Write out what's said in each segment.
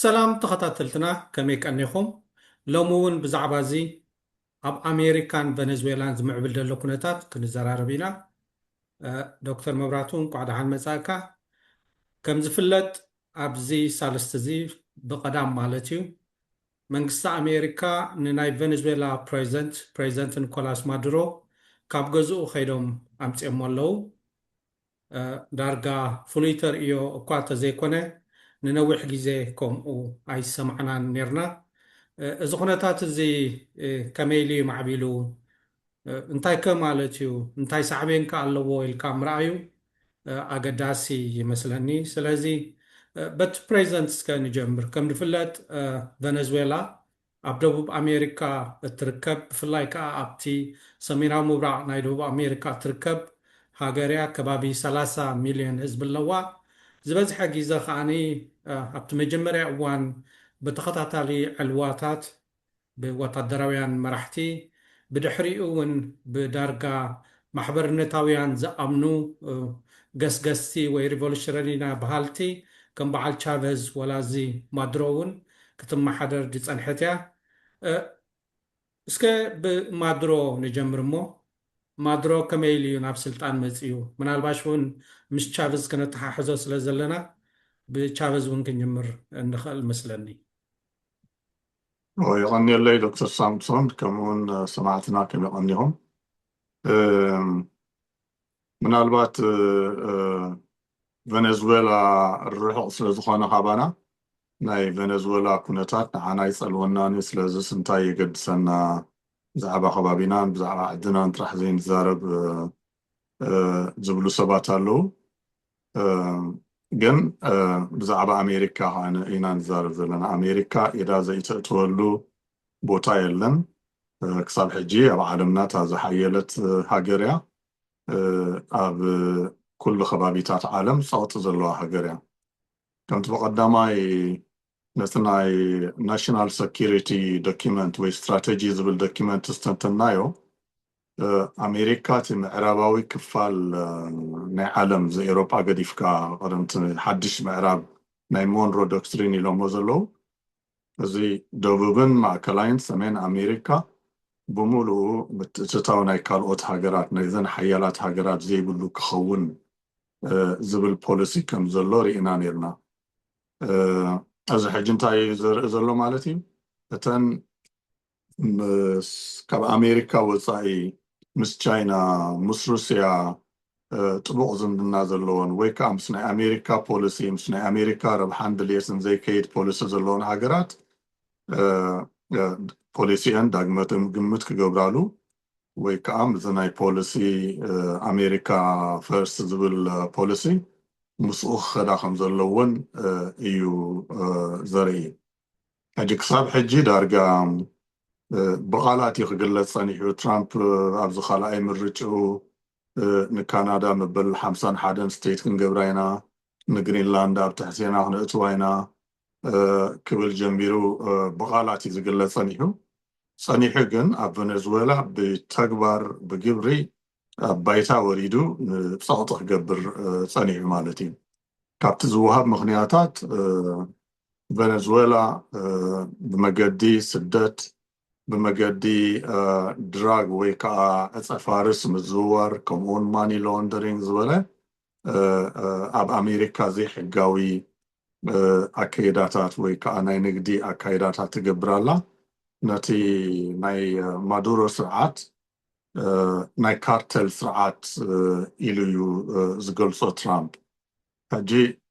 ሰላም ተኸታተልትና ከመይ ቀኒኹም ሎሙውን ብዛዕባ እዚ ኣብ ኣሜሪካን ቬነዙዌላን ዝምዕብል ዘሎ ኩነታት ክንዘራረብ ኢና ዶክተር መብራቱ እንኳዕ ደሓን መጻእካ ከም ዝፍለጥ ኣብዚ ሳለስተ እዚ ብቐዳም ማለት እዩ መንግስቲ ኣሜሪካ ንናይ ቬነዙዌላ ፕሬዚደንት ኒኮላስ ማዱሮ ካብ ገዝኡ ኸይዶም ኣምፂኦም ኣለዉ ዳርጋ ፍሉይ ተርእዮ እኳ ተዘይኮነ ንነዊሕ ግዜ ከምኡ ኣይሰማዕናን ነርና እዚ ኩነታት እዚ ከመይ ኢሉ ማዕቢሉ እንታይ ከ ማለት እዩ እንታይ ሳዕቤንካ ኣለዎ ኢልካ ምርኣዩ ኣገዳሲ ይመስለኒ ስለዚ በቲ ፕሬዚደንት እስከ ንጀምር ከም ዝፍለጥ ቬነዙዌላ ኣብ ደቡብ ኣሜሪካ እትርከብ ብፍላይ ከዓ ኣብቲ ሰሜናዊ ምብራቕ ናይ ደቡብ ኣሜሪካ እትርከብ ሃገርያ ከባቢ 30 ሚልዮን ህዝቢ ኣለዋ ዝበዝሐ ግዜ ከዓኒ ኣብቲ መጀመርያ እዋን ብተኸታታሊ ዕልዋታት ብወታደራውያን መራሕቲ ብድሕሪኡ እውን ብዳርጋ ማሕበርነታውያን ዝኣምኑ ገስገስቲ ወይ ሪቮሉሽነሪና በሃልቲ ከም በዓል ቻቨዝ ወላዚ ማድሮ እውን ክትመሓደር ዝፀንሐት እያ እስከ ብማድሮ ንጀምር እሞ ማድሮ ከመይ ኢሉ ናብ ስልጣን መፅኡ ምናልባሽ እውን ምስ ቻቨዝ ክነተሓሕዞ ስለ ዘለና ብቻቨዝ እውን ክንጅምር እንኽእል መስለኒ يغني دكتور سامسون كمون سمعتنا كم يغنيهم من البات فنزويلا الروح سلزخانة خابانا ناي فنزويلا كونتات نحنا يسألونا نسلز سنتاي قد سنة زعبا خبابينا بزعبا عدنا نطرح زين زارب زبلو سباتالو جن بزعبا أمريكا عن إينا نزارب زلنا أمريكا إذا زي تقولوا بوتا يلن كساب حجي أو عالمنا تازا حيلت هاجريا أب كل خبابيتات عالم صوت زلوا هاجريا كنت بقدماي مثلا national security document و strategies بالdocument استنتنايو أمريكا معراباوي كفال ناي عالم زي أوروبا قديفكا قرمت حدش معراب ناي مونرو دوكتريني لو موزلو زي دوبوبن مع كلاين سمين أمريكا بمولو بتتاو ناي كالوت هاجرات نايزن حيالات هاجرات زي بلو كخون زبل بوليسي كم زلو رئينا نيرنا أزا حجنتاي زلو مالتي تن كاب أمريكا وصاي مس تشاينا مس روسيا طبق زندنا زلون ويكا مسنا أمريكا بوليسي مسنا أمريكا ربحان دليسن زي كيد بوليسي زلون هاجرات بوليسي أن داغمتم قمت كجبرالو ويكا مزناي بوليسي أمريكا فيرست زبل بوليسي مسؤخ داخم زلون إيو زري هجيك صاب حجي دارقا بقالات يخجلت صنيحو ترامب أبزو خلاء مرجعو نكندا مبل 51 ستيت كنقبراينا نجرينلاند بتحسينا نقطوينا كبل جنبيرو بقالات يخجلت صنيحو جن أب فنزويلا بتكبر بجبري بايتا وريدو بساطة قبر صنيحو مالتي كابت زوهاب مغنياتات فنزويلا بمجدي سدت بمجدي دراغ ويكا أسفارس مزور كمون ماني لوندرينج زولا أب أمريكا زي حقاوي أكيداتات ويكا ناي نقدي أكيداتات تقبرالا نتي ناي مادورو سرعات ناي كارتل سرعات إلو زقلصو ترامب هجي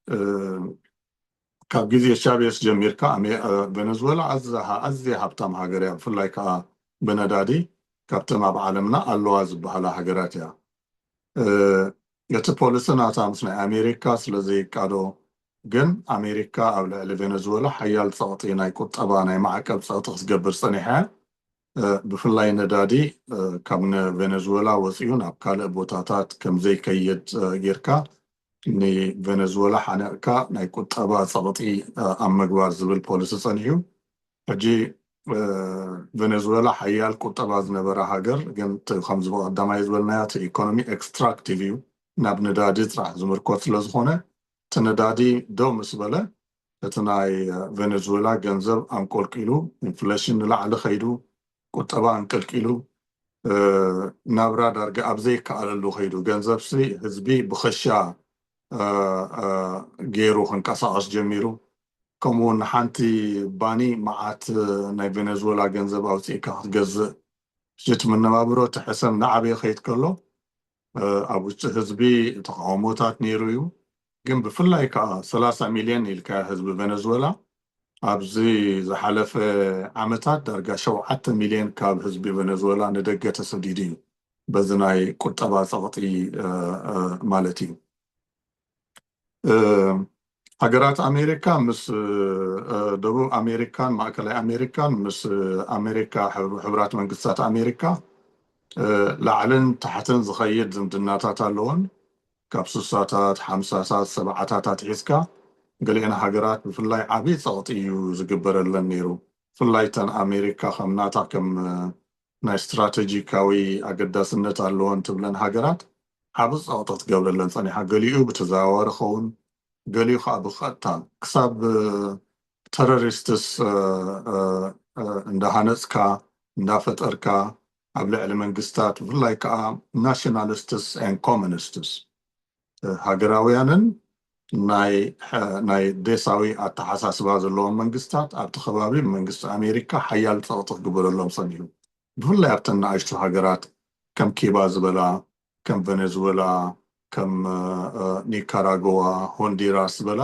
كاب جزية شابيس جميركا فنزويلا أزي هبتام هاجريا فلايكا بندادي كابتما بعالمنا اللواز بحالا هاجراتيا يتبوليسنا تامسنا أمريكا سلزي كادو جن أمريكا أو لفنزويلا حيال صوتينا يكون طبانا معكب صوتخ قبر صنيحة بفلاي ندادي كابن فنزويلا وسيون أبكال بوتاتات كم زي كيد جيركا ني فنزويلا حنقكا نايكون طبا صبطي أم مقبار زبل بوليس صنيحو هجي فنزويلا حيال كتبا زنبرا هاجر جنت خمس بقى قدام يزولنا ايكونومي اكستراكتيفيو ناب ندادي تراح زمركوت لزخونه تندادي دو مسبله እትናይ ቬኔዙዌላ ገንዘብ አንቆልቂሉ ኢንፍሌሽን ላዕለ ኸይዱ ቁጠባ አንቀልቂሉ ናብራ ዳርጋ ኣብዘይ ከኣለሉ ኸይዱ ገንዘብ ሲ ህዝቢ ብኸሻ ገይሩ ክንቀሳቀስ ጀሚሩ ከምኡውን ሓንቲ ባኒ መዓት ናይ ቬኔዙዌላ ገንዘብ ኣውፂእካ ክትገዝእ ሽት መነባብሮ ትሕሰብ ንዓበየ ኸይድ ከሎ ኣብ ውሽጢ ህዝቢ ተቃውሞታት ነይሩ እዩ ግን ብፍላይ ከዓ 30 ሚልዮን ኢልካ ህዝቢ ቬኔዙዌላ ኣብዚ ዝሓለፈ ዓመታት ዳርጋ 7 ሚልዮን ካብ ህዝቢ ቬኔዙዌላ ንደገ ተሰዲዱ እዩ በዚ ናይ ቁጠባ ፀቕጢ ማለት እዩ ሃገራት ኣሜሪካ ምስ ደቡብ ኣሜሪካን ማእከላይ ኣሜሪካን ምስ ኣሜሪካ ሕብራት መንግስታት ኣሜሪካ ላዕልን ታሕትን ዝኸይድ ዝምድናታት ኣለዎን ካብ 60ታት 50ታት 70ታት ሒዝካ ገሊአን ሃገራት ብፍላይ ዓብይ ፀቕጢ እዩ ዝግበረለን ነይሩ ፍላይተን ኣሜሪካ ከምናታ ከም ናይ ስትራቴጂካዊ ኣገዳስነት ኣለዎን ትብለን ሃገራት ዓብይ ፀቕጢ ትገብረለን ፀኒሓ ገሊኡ ብተዘዋዋሪ ኸውን ገሊኡ ከዓ ብቐጥታ ክሳብ ተሮሪስትስ እንዳሃነፅካ እንዳፈጠርካ ኣብ ልዕሊ መንግስታት ብፍላይ ከዓ ናሽናሊስትስ ኤንድ ኮሙኒስትስ ሃገራውያንን ናይ ደሳዊ ኣተሓሳስባ ዘለዎም መንግስታት ኣብቲ ከባቢ መንግስቲ ኣሜሪካ ሓያል ፀቕጢ ክግበረሎም ሰኒሑ ብፍላይ ኣብተን ንኣሽቱ ሃገራት ከም ኪባ ዝበላ ከም ቬኔዙዌላ ከም ኒካራጓ ሆንዱራስ ዝበላ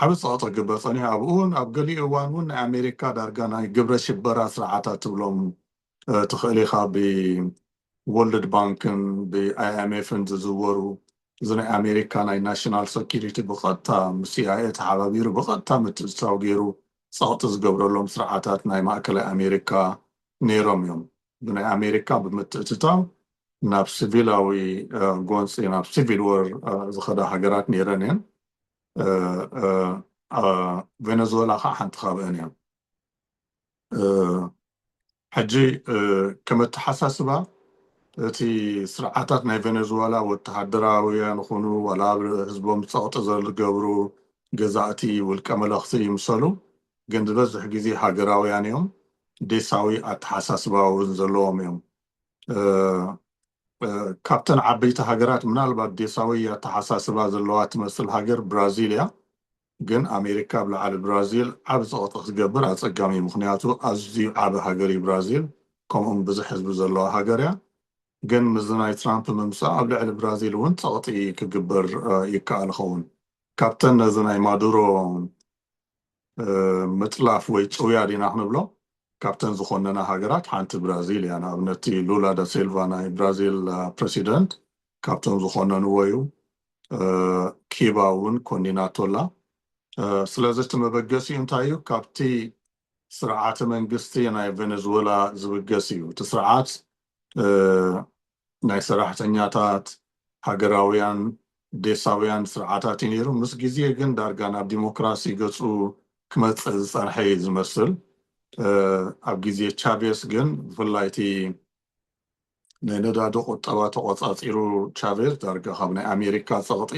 ዓብይ ፀቕጢ ክግበር ፀኒሑ ኣብኡን ኣብ ገሊኡ እዋን እውን ናይ ኣሜሪካ ዳርጋ ናይ ግብረ ሽበራ ስርዓታት ትብሎም ትኽእል ኢኻ ብወርልድ ባንክን ብኣይኤምኤፍን ዝዝወሩ እዚ ናይ ኣሜሪካ ናይ ናሽናል ሴኪሪቲ ብቐጥታ ምስ ሲኣይኤ ተሓባቢሩ ብቐጥታ ምትእስሳው ገይሩ ፀቕጢ ዝገብረሎም ስርዓታት ናይ ማእከላይ ኣሜሪካ ነይሮም እዮም ብናይ ኣሜሪካ ብምትእትታው ናብ ሲቪላዊ ጎንፂ ናብ ሲቪል ወር ዝኸዳ ሃገራት ነይረን እየን ቬኔዙዌላ ከዓ ሓንቲ ካብአን እያ ሕጂ ከም እተሓሳስባ እቲ ስርዓታት ናይ ቬኔዙዌላ ወተሃደራውያን ይኹኑ ዋላ ህዝቦም ፀቕጢ ዝገብሩ ገዛእቲ ውልቀ መለኽቲ ይምሰሉ ግን ዝበዝሕ ግዜ ሃገራውያን እዮም ደሳዊ ኣተሓሳስባ እውን ዘለዎም እዮም ካብተን ዓበይቲ ሃገራት ምናልባት ደሳዊ ኣተሓሳስባ ዘለዋ ትመስል ሃገር ብራዚል እያ ግን ኣሜሪካ ብላዕሊ ብራዚል ዓብ ፀቕጢ ክትገብር ኣፀጋሚ ምክንያቱ ኣዝዩ ዓብ ሃገር እዩ ብራዚል ከምኡም ብዙሕ ህዝቢ ዘለዋ ሃገር እያ ግን ምስ ናይ ትራምፕ ምምፃእ ኣብ ልዕሊ ብራዚል እውን ፀቕጢ ክግበር ይከኣል ይኸውን ካብተን ነዚ ናይ ማዱሮ ምጥላፍ ወይ ጭውያ ዲና ክንብሎ ካብተን ዝኾነና ሃገራት ሓንቲ ብራዚል እያ ንኣብነት ሉላ ዳ ሲልቫ ናይ ብራዚል ፕሬሲደንት ካብተን ዝኾነንዎ እዩ ኪባ እውን ኮንዲናቶላ ስለዚ እቲ መበገሲ እዩ እንታይ እዩ ካብቲ ስርዓተ መንግስቲ ናይ ቬኔዙዌላ ዝብገስ እዩ እቲ ስርዓት ናይ ሰራሕተኛታት ሃገራውያን ደሳውያን ስርዓታት እዩ ነይሩ ምስ ግዜ ግን ዳርጋ ናብ ዲሞክራሲ ገፁ ክመፅእ ዝፀንሐ ዝመስል ኣብ ግዜ ቻቬስ ግን ብፍላይ እቲ ናይ ነዳዲ ቁጠባ ተቆፃፂሩ ቻቬስ ዳርጋ ካብ ናይ ኣሜሪካ ፀቕጢ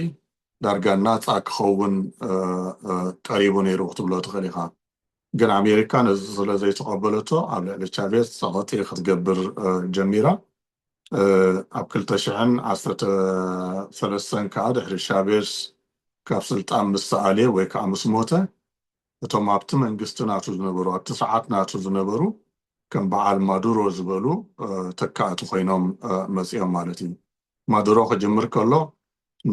ዳርጋ ናፃ ክኸውን ቀሪቡ ነይሩ ክትብሎ ትኽእል ኢኻ ግን ኣሜሪካ ነዚ ስለዘይተቐበለቶ ኣብ ልዕሊ ቻቬስ ፀቕጢ ክትገብር ጀሚራ ኣብ 2013 ከዓ ድሕሪ ቻቬስ ካብ ስልጣን ምስ ተኣልየ ወይ ከዓ ምስ ሞተ እቶም ኣብቲ መንግስቲ ናቱ ዝነበሩ ኣብቲ ሰዓት ናቱ ዝነበሩ ከም በዓል ማዱሮ ዝበሉ ተካእቲ ኮይኖም መፅኦም ማለት እዩ ማዱሮ ክጅምር ከሎ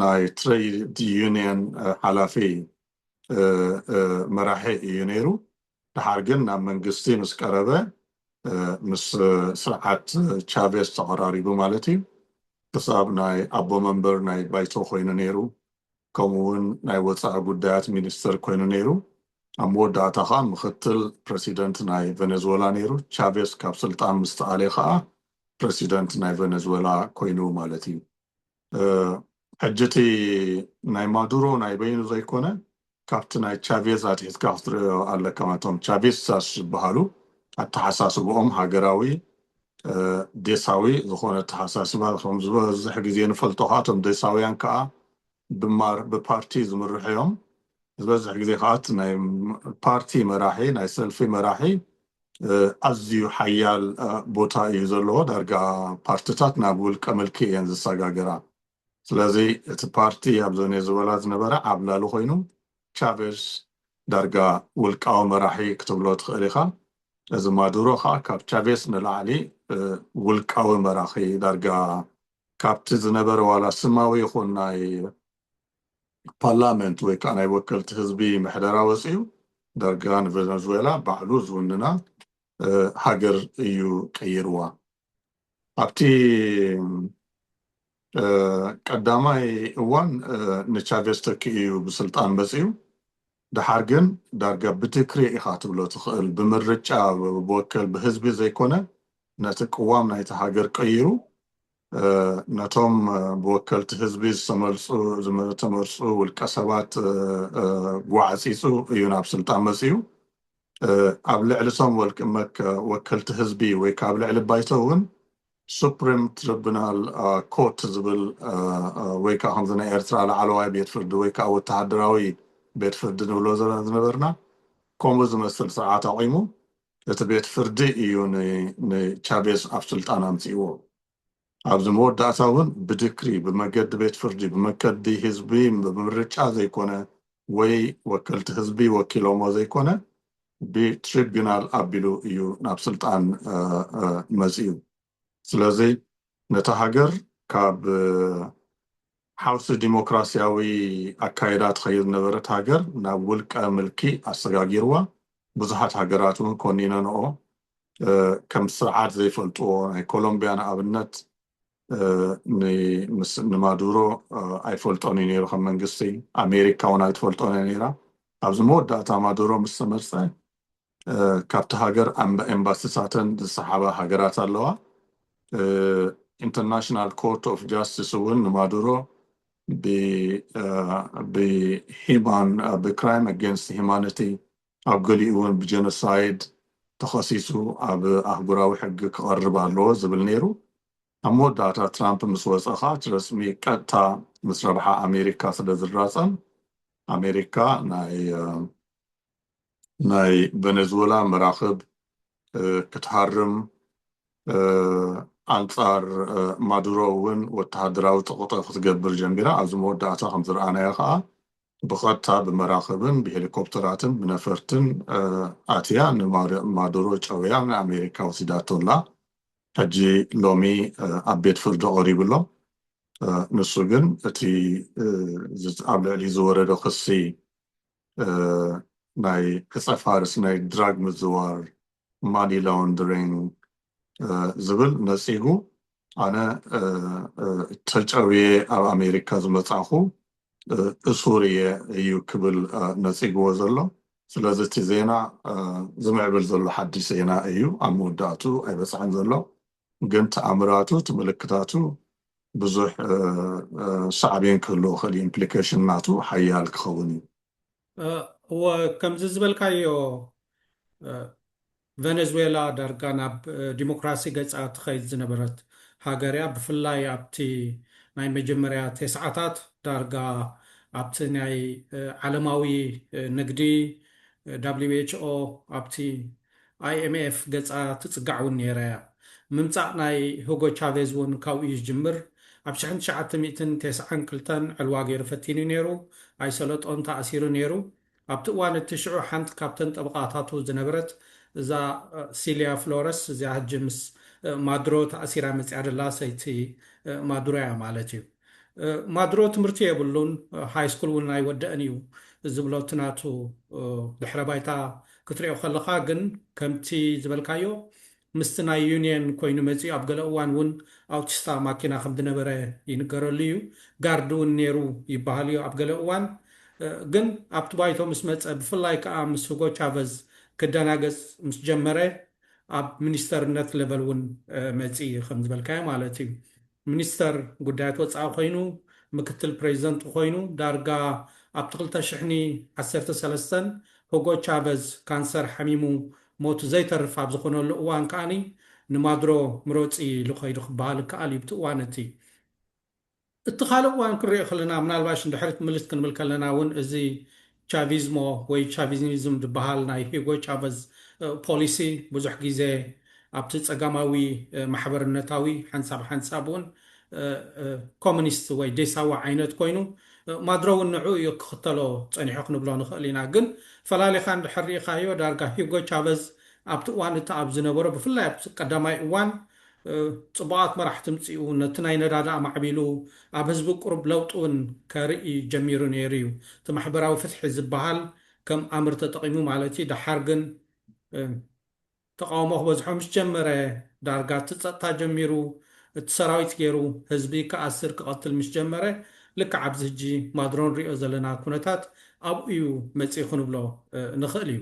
ናይ ትሬድ ዩኒየን ሓላፊ መራሒ እዩ ነይሩ ድሓር ግን ናብ መንግስቲ ምስ ቀረበ ምስ ስርዓት ቻቬስ ተቀራሪቡ ማለት እዩ ክሳብ ናይ ኣቦ መንበር ናይ ባይቶ ኮይኑ ነይሩ ከምኡውን ናይ ወፃኢ ጉዳያት ሚኒስትር ኮይኑ ነይሩ ኣብ መወዳእታ ከዓ ምክትል ፕሬሲደንት ናይ ቬኔዙዌላ ነይሩ ቻቬስ ካብ ስልጣን ምስ ተኣልየ ከዓ ፕሬሲደንት ናይ ቬኔዙዌላ ኮይኑ ማለት እዩ ሕጂ እቲ ናይ ማዱሮ ናይ በይኑ ዘይኮነ ካብቲ ናይ ቻቬስ ኣትሒዝካ ክትሪኦ ኣለካ ማለቶም ቻቬሳስ ዝበሃሉ ኣተሓሳስብኦም ሃገራዊ ደሳዊ ዝኾነ ኣተሓሳስባ ከም ዝበዝሕ ግዜ ንፈልጦ ከዓ እቶም ደሳውያን ከዓ ብፓርቲ ዝምርሑ እዮም ዝበዝሕ ግዜ ከዓ እቲ ናይ ፓርቲ መራሒ ናይ ሰልፊ መራሒ ኣዝዩ ሓያል ቦታ እዩ ዘለዎ ዳርጋ ፓርቲታት ናብ ውልቀ መልኪ እየን ዝሰጋገራ ስለዚ እቲ ፓርቲ ኣብ ቬኔዙዌላ ዝነበረ ዓብላሊ ኮይኑ ቻቬዝ ዳርጋ ውልቃዊ መራሒ ክትብሎ ትኽእል ኢኻ እዚ ማዱሮ ከዓ ካብ ቻቬዝ ንላዕሊ ውልቃዊ መራኺ ዳርጋ ካብቲ ዝነበረ ዋላ ስማዊ ይኹን ናይ ፓርላመንት ወይ ከዓ ናይ ወከልቲ ህዝቢ ምሕደራ ወፂኡ ዳርጋ ንቬኔዙዌላ ባዕሉ ዝውንና ሃገር እዩ ቀይርዋ ኣብቲ ቀዳማይ እዋን ንቻቬዝ ተኪኡ እዩ ብስልጣን መፅኡ ድሓር ግን ዳርጋ ብትክሪ ኢኻ ትብሎ ትኽእል ብምርጫ ብወከል ብህዝቢ ዘይኮነ ነቲ ቅዋም ናይቲ ሃገር ቀይሩ ነቶም ብወከልቲ ህዝቢ ዝተመርፁ ውልቀ ሰባት ጓዓፂፁ እዩ ናብ ስልጣን መፅኡ ኣብ ልዕሊቶም ወከልቲ ህዝቢ ወይ ካብ ልዕሊ ባይቶ እውን ሱፕሪም ትሪቡናል ኮርት ዝብል ወይ ከዓ ከምዚ ናይ ኤርትራ ላዕለዋይ ቤት ፍርዲ ወይ ከዓ ወተሃደራዊ ቤት ፍርዲ ንብሎ ዝነበርና ከምኡ ዝመስል ስርዓት ኣቂሙ እቲ ቤት ፍርዲ እዩ ንቻቬዝ ኣብ ስልጣን ኣምፂእዎ ኣብዚ መወዳእታ እውን ብድክሪ ብመገዲ ቤት ፍርዲ ብመገዲ ህዝቢ ብምርጫ ዘይኮነ ወይ ወከልቲ ህዝቢ ወኪሎሞ ዘይኮነ ብትሪቡናል ኣቢሉ እዩ ናብ ስልጣን መፅኡ ስለዚ ነታ ሃገር ካብ ሓውሲ ዲሞክራሲያዊ ኣካይዳ ትኸይድ ነበረት ሃገር ናብ ውልቀ ምልኪ ኣሰጋጊርዋ ብዙሓት ሃገራት እውን ኮኒነንኦ ከም ስርዓት ዘይፈልጥዎ ናይ ኮሎምቢያ ንኣብነት ንማዱሮ ኣይፈልጦን እዩ ነይሩ ከም መንግስቲ ኣሜሪካ እውን ኣይትፈልጦን እያ ነይራ ኣብዚ መወዳእታ ማዱሮ ምስ ተመርፀ ካብቲ ሃገር ኤምባሲሳትን ዝሰሓባ ሃገራት ኣለዋ ኢንተርናሽናል ኮርት ኦፍ ጃስቲስ እውን ንማዱሮ ብክራይም ኣጋንስት ሂማኒቲ ኣብ ገሊኡ እውን ብጀኖሳይድ ተኸሲሱ ኣብ ኣህጉራዊ ሕጊ ክቐርብ ኣለዎ ዝብል ነይሩ ኣብ መወዳእታ ትራምፕ ምስ ወፀ ከዓ ረስሚ ቀጥታ ምስ ረብሓ ኣሜሪካ ስለ ዝራፀም ኣሜሪካ ናይ ቬኔዙዌላ መራኽብ ክትሃርም ኣንጻር ማዱሮ እውን ወተሃደራዊ ጥቕጥቕ ክትገብር ጀሚራ ኣብዚ መወዳእታ ከም ዝረኣናዮ ከዓ ብቐጥታ ብመራኽብን ብሄሊኮፕተራትን ብነፈርትን ኣትያ ንማዱሮ ጨውያ ንኣሜሪካ ወሲዳቶላ ሕጂ ሎሚ ኣብ ቤት ፍርዲ ቀሪብሎ ንሱ ግን እቲ ኣብ ልዕሊ ዝወረደ ክሲ ናይ ክፀፋርስ ናይ ድራግ ምዝዋር ማኒ ላውንደሪንግ ዝብል ነፂጉ ኣነ ተጨውየ ኣብ ኣሜሪካ ዝመፃኹ እሱር እዩ ክብል ነፂግዎ ዘሎ ስለዚ እቲ ዜና ዝምዕብል ዘሎ ሓዱሽ ዜና እዩ ኣብ መወዳእቱ ኣይበፅሐን ዘሎ ግን ተኣምራቱ ትምልክታቱ ብዙሕ ሳዕቤን ክህልዎ ክእል ኢምፕሊኬሽን ናቱ ሓያል ክኸውን እዩ ከምዚ ዝበልካዮ ቬኔዙዌላ ዳርጋ ናብ ዲሞክራሲ ገፃ ትኸይድ ዝነበረት ሃገር እያ ብፍላይ ኣብቲ ናይ መጀመርያ ተስዓታት ዳርጋ ኣብቲ ናይ ዓለማዊ ንግዲ WHO ኣብቲ IMF ገፃ ትፅጋዕ እውን ነይራ እያ ምምፃእ ናይ ሁጎ ቻቬዝ እውን ካብኡ እዩ ዝጅምር ኣብ 1992 ዕልዋ ገይሩ ፈቲኑ ነይሩ ኣይሰለጦን ተኣሲሩ ነይሩ ኣብቲ እዋን እቲ ሽዑ ሓንቲ ካብተን ጠበቃታቱ ዝነበረት እዛ ሲልያ ፍሎረስ እዚኣ ሕጂ ምስ ማዱሮ ተኣሲራ መፅያ ደላ ሰይቲ ማዱሮ እያ ማለት እዩ ማዱሮ ትምህርቲ የብሉን ሃይስኩል እውን ኣይወደአን እዩ ዝብሎ እቲ ናቱ ድሕረ ባይታ ክትሪኦ ከለካ ግን ከምቲ ዝበልካዮ ምስቲ ናይ ዩኒየን ኮይኑ መፅኡ ኣብ ገለ እዋን እውን ኣውቲስታ ማኪና ከም ዝነበረ ይንገረሉ እዩ ጋርዲ እውን ነይሩ ይበሃል እዩ ኣብ ገለ እዋን ግን ኣብቲ ባይቶ ምስ መፀ ብፍላይ ከዓ ምስ ሁጎ ቻቨዝ ክደናገፅ ምስ ጀመረ ኣብ ሚኒስተርነት ሌቨል እውን መፂ ከም ዝበልካዮ ማለት እዩ ሚኒስተር ጉዳያት ወፃኢ ኮይኑ ምክትል ፕሬዚደንት ኮይኑ ዳርጋ ኣብቲ 2013 ሁጎ ቻቨዝ ካንሰር ሓሚሙ ሞቱ ዘይተርፍ ኣብ ዝኾነሉ እዋን ከዓኒ ንማዱሮ ምሮፂ ኢሉ ከይዱ ክበሃል ከኣል እዩ ብቲ እዋን እቲ ካልእ እዋን ክንሪኦ ከለና ምናልባሽ እንድሕሪ ምልስ ክንብል ከለና እውን እዚ ቻቪዝሞ ወይ ቻቪዝኒዝም ዝበሃል ናይ ሂጎ ቻቨዝ ፖሊሲ ብዙሕ ግዜ ኣብቲ ፀጋማዊ ማሕበርነታዊ ሓንሳብ እውን ኮሙኒስት ወይ ዴሳዋ ዓይነት ኮይኑ ማድሮ እውን ንዑ እዩ ክኽተሎ ፀኒሑ ክንብሎ ንኽእል ኢና ግን ፈላሊኻ እንድሕር ሪኢኻዮ ዳርጋ ሂጎ ቻቨዝ ኣብቲ እዋን እቲ ኣብ ዝነበሮ ብፍላይ ኣብ ቀዳማይ እዋን ፅቡቃት መራሕቲ ምፅኡ ነቲ ናይ ነዳዳ ማዕቢሉ ኣብ ህዝቢ ቁሩብ ለውጢ እውን ከርኢ ጀሚሩ ነይሩ እዩ እቲ ማሕበራዊ ፍትሒ ዝበሃል ከም ኣምር ተጠቂሙ ማለት እዩ ድሓር ግን ተቃውሞ ክበዝሖ ምስ ጀመረ ዳርጋ እቲ ፀጥታ ጀሚሩ እቲ ሰራዊት ገይሩ ህዝቢ ክኣስር ክቐትል ምስ ጀመረ ልክዕ ኣብዚ ሕጂ ማድሮ ንሪኦ ዘለና ኩነታት ኣብኡ እዩ መፂኡ ክንብሎ ንኽእል እዩ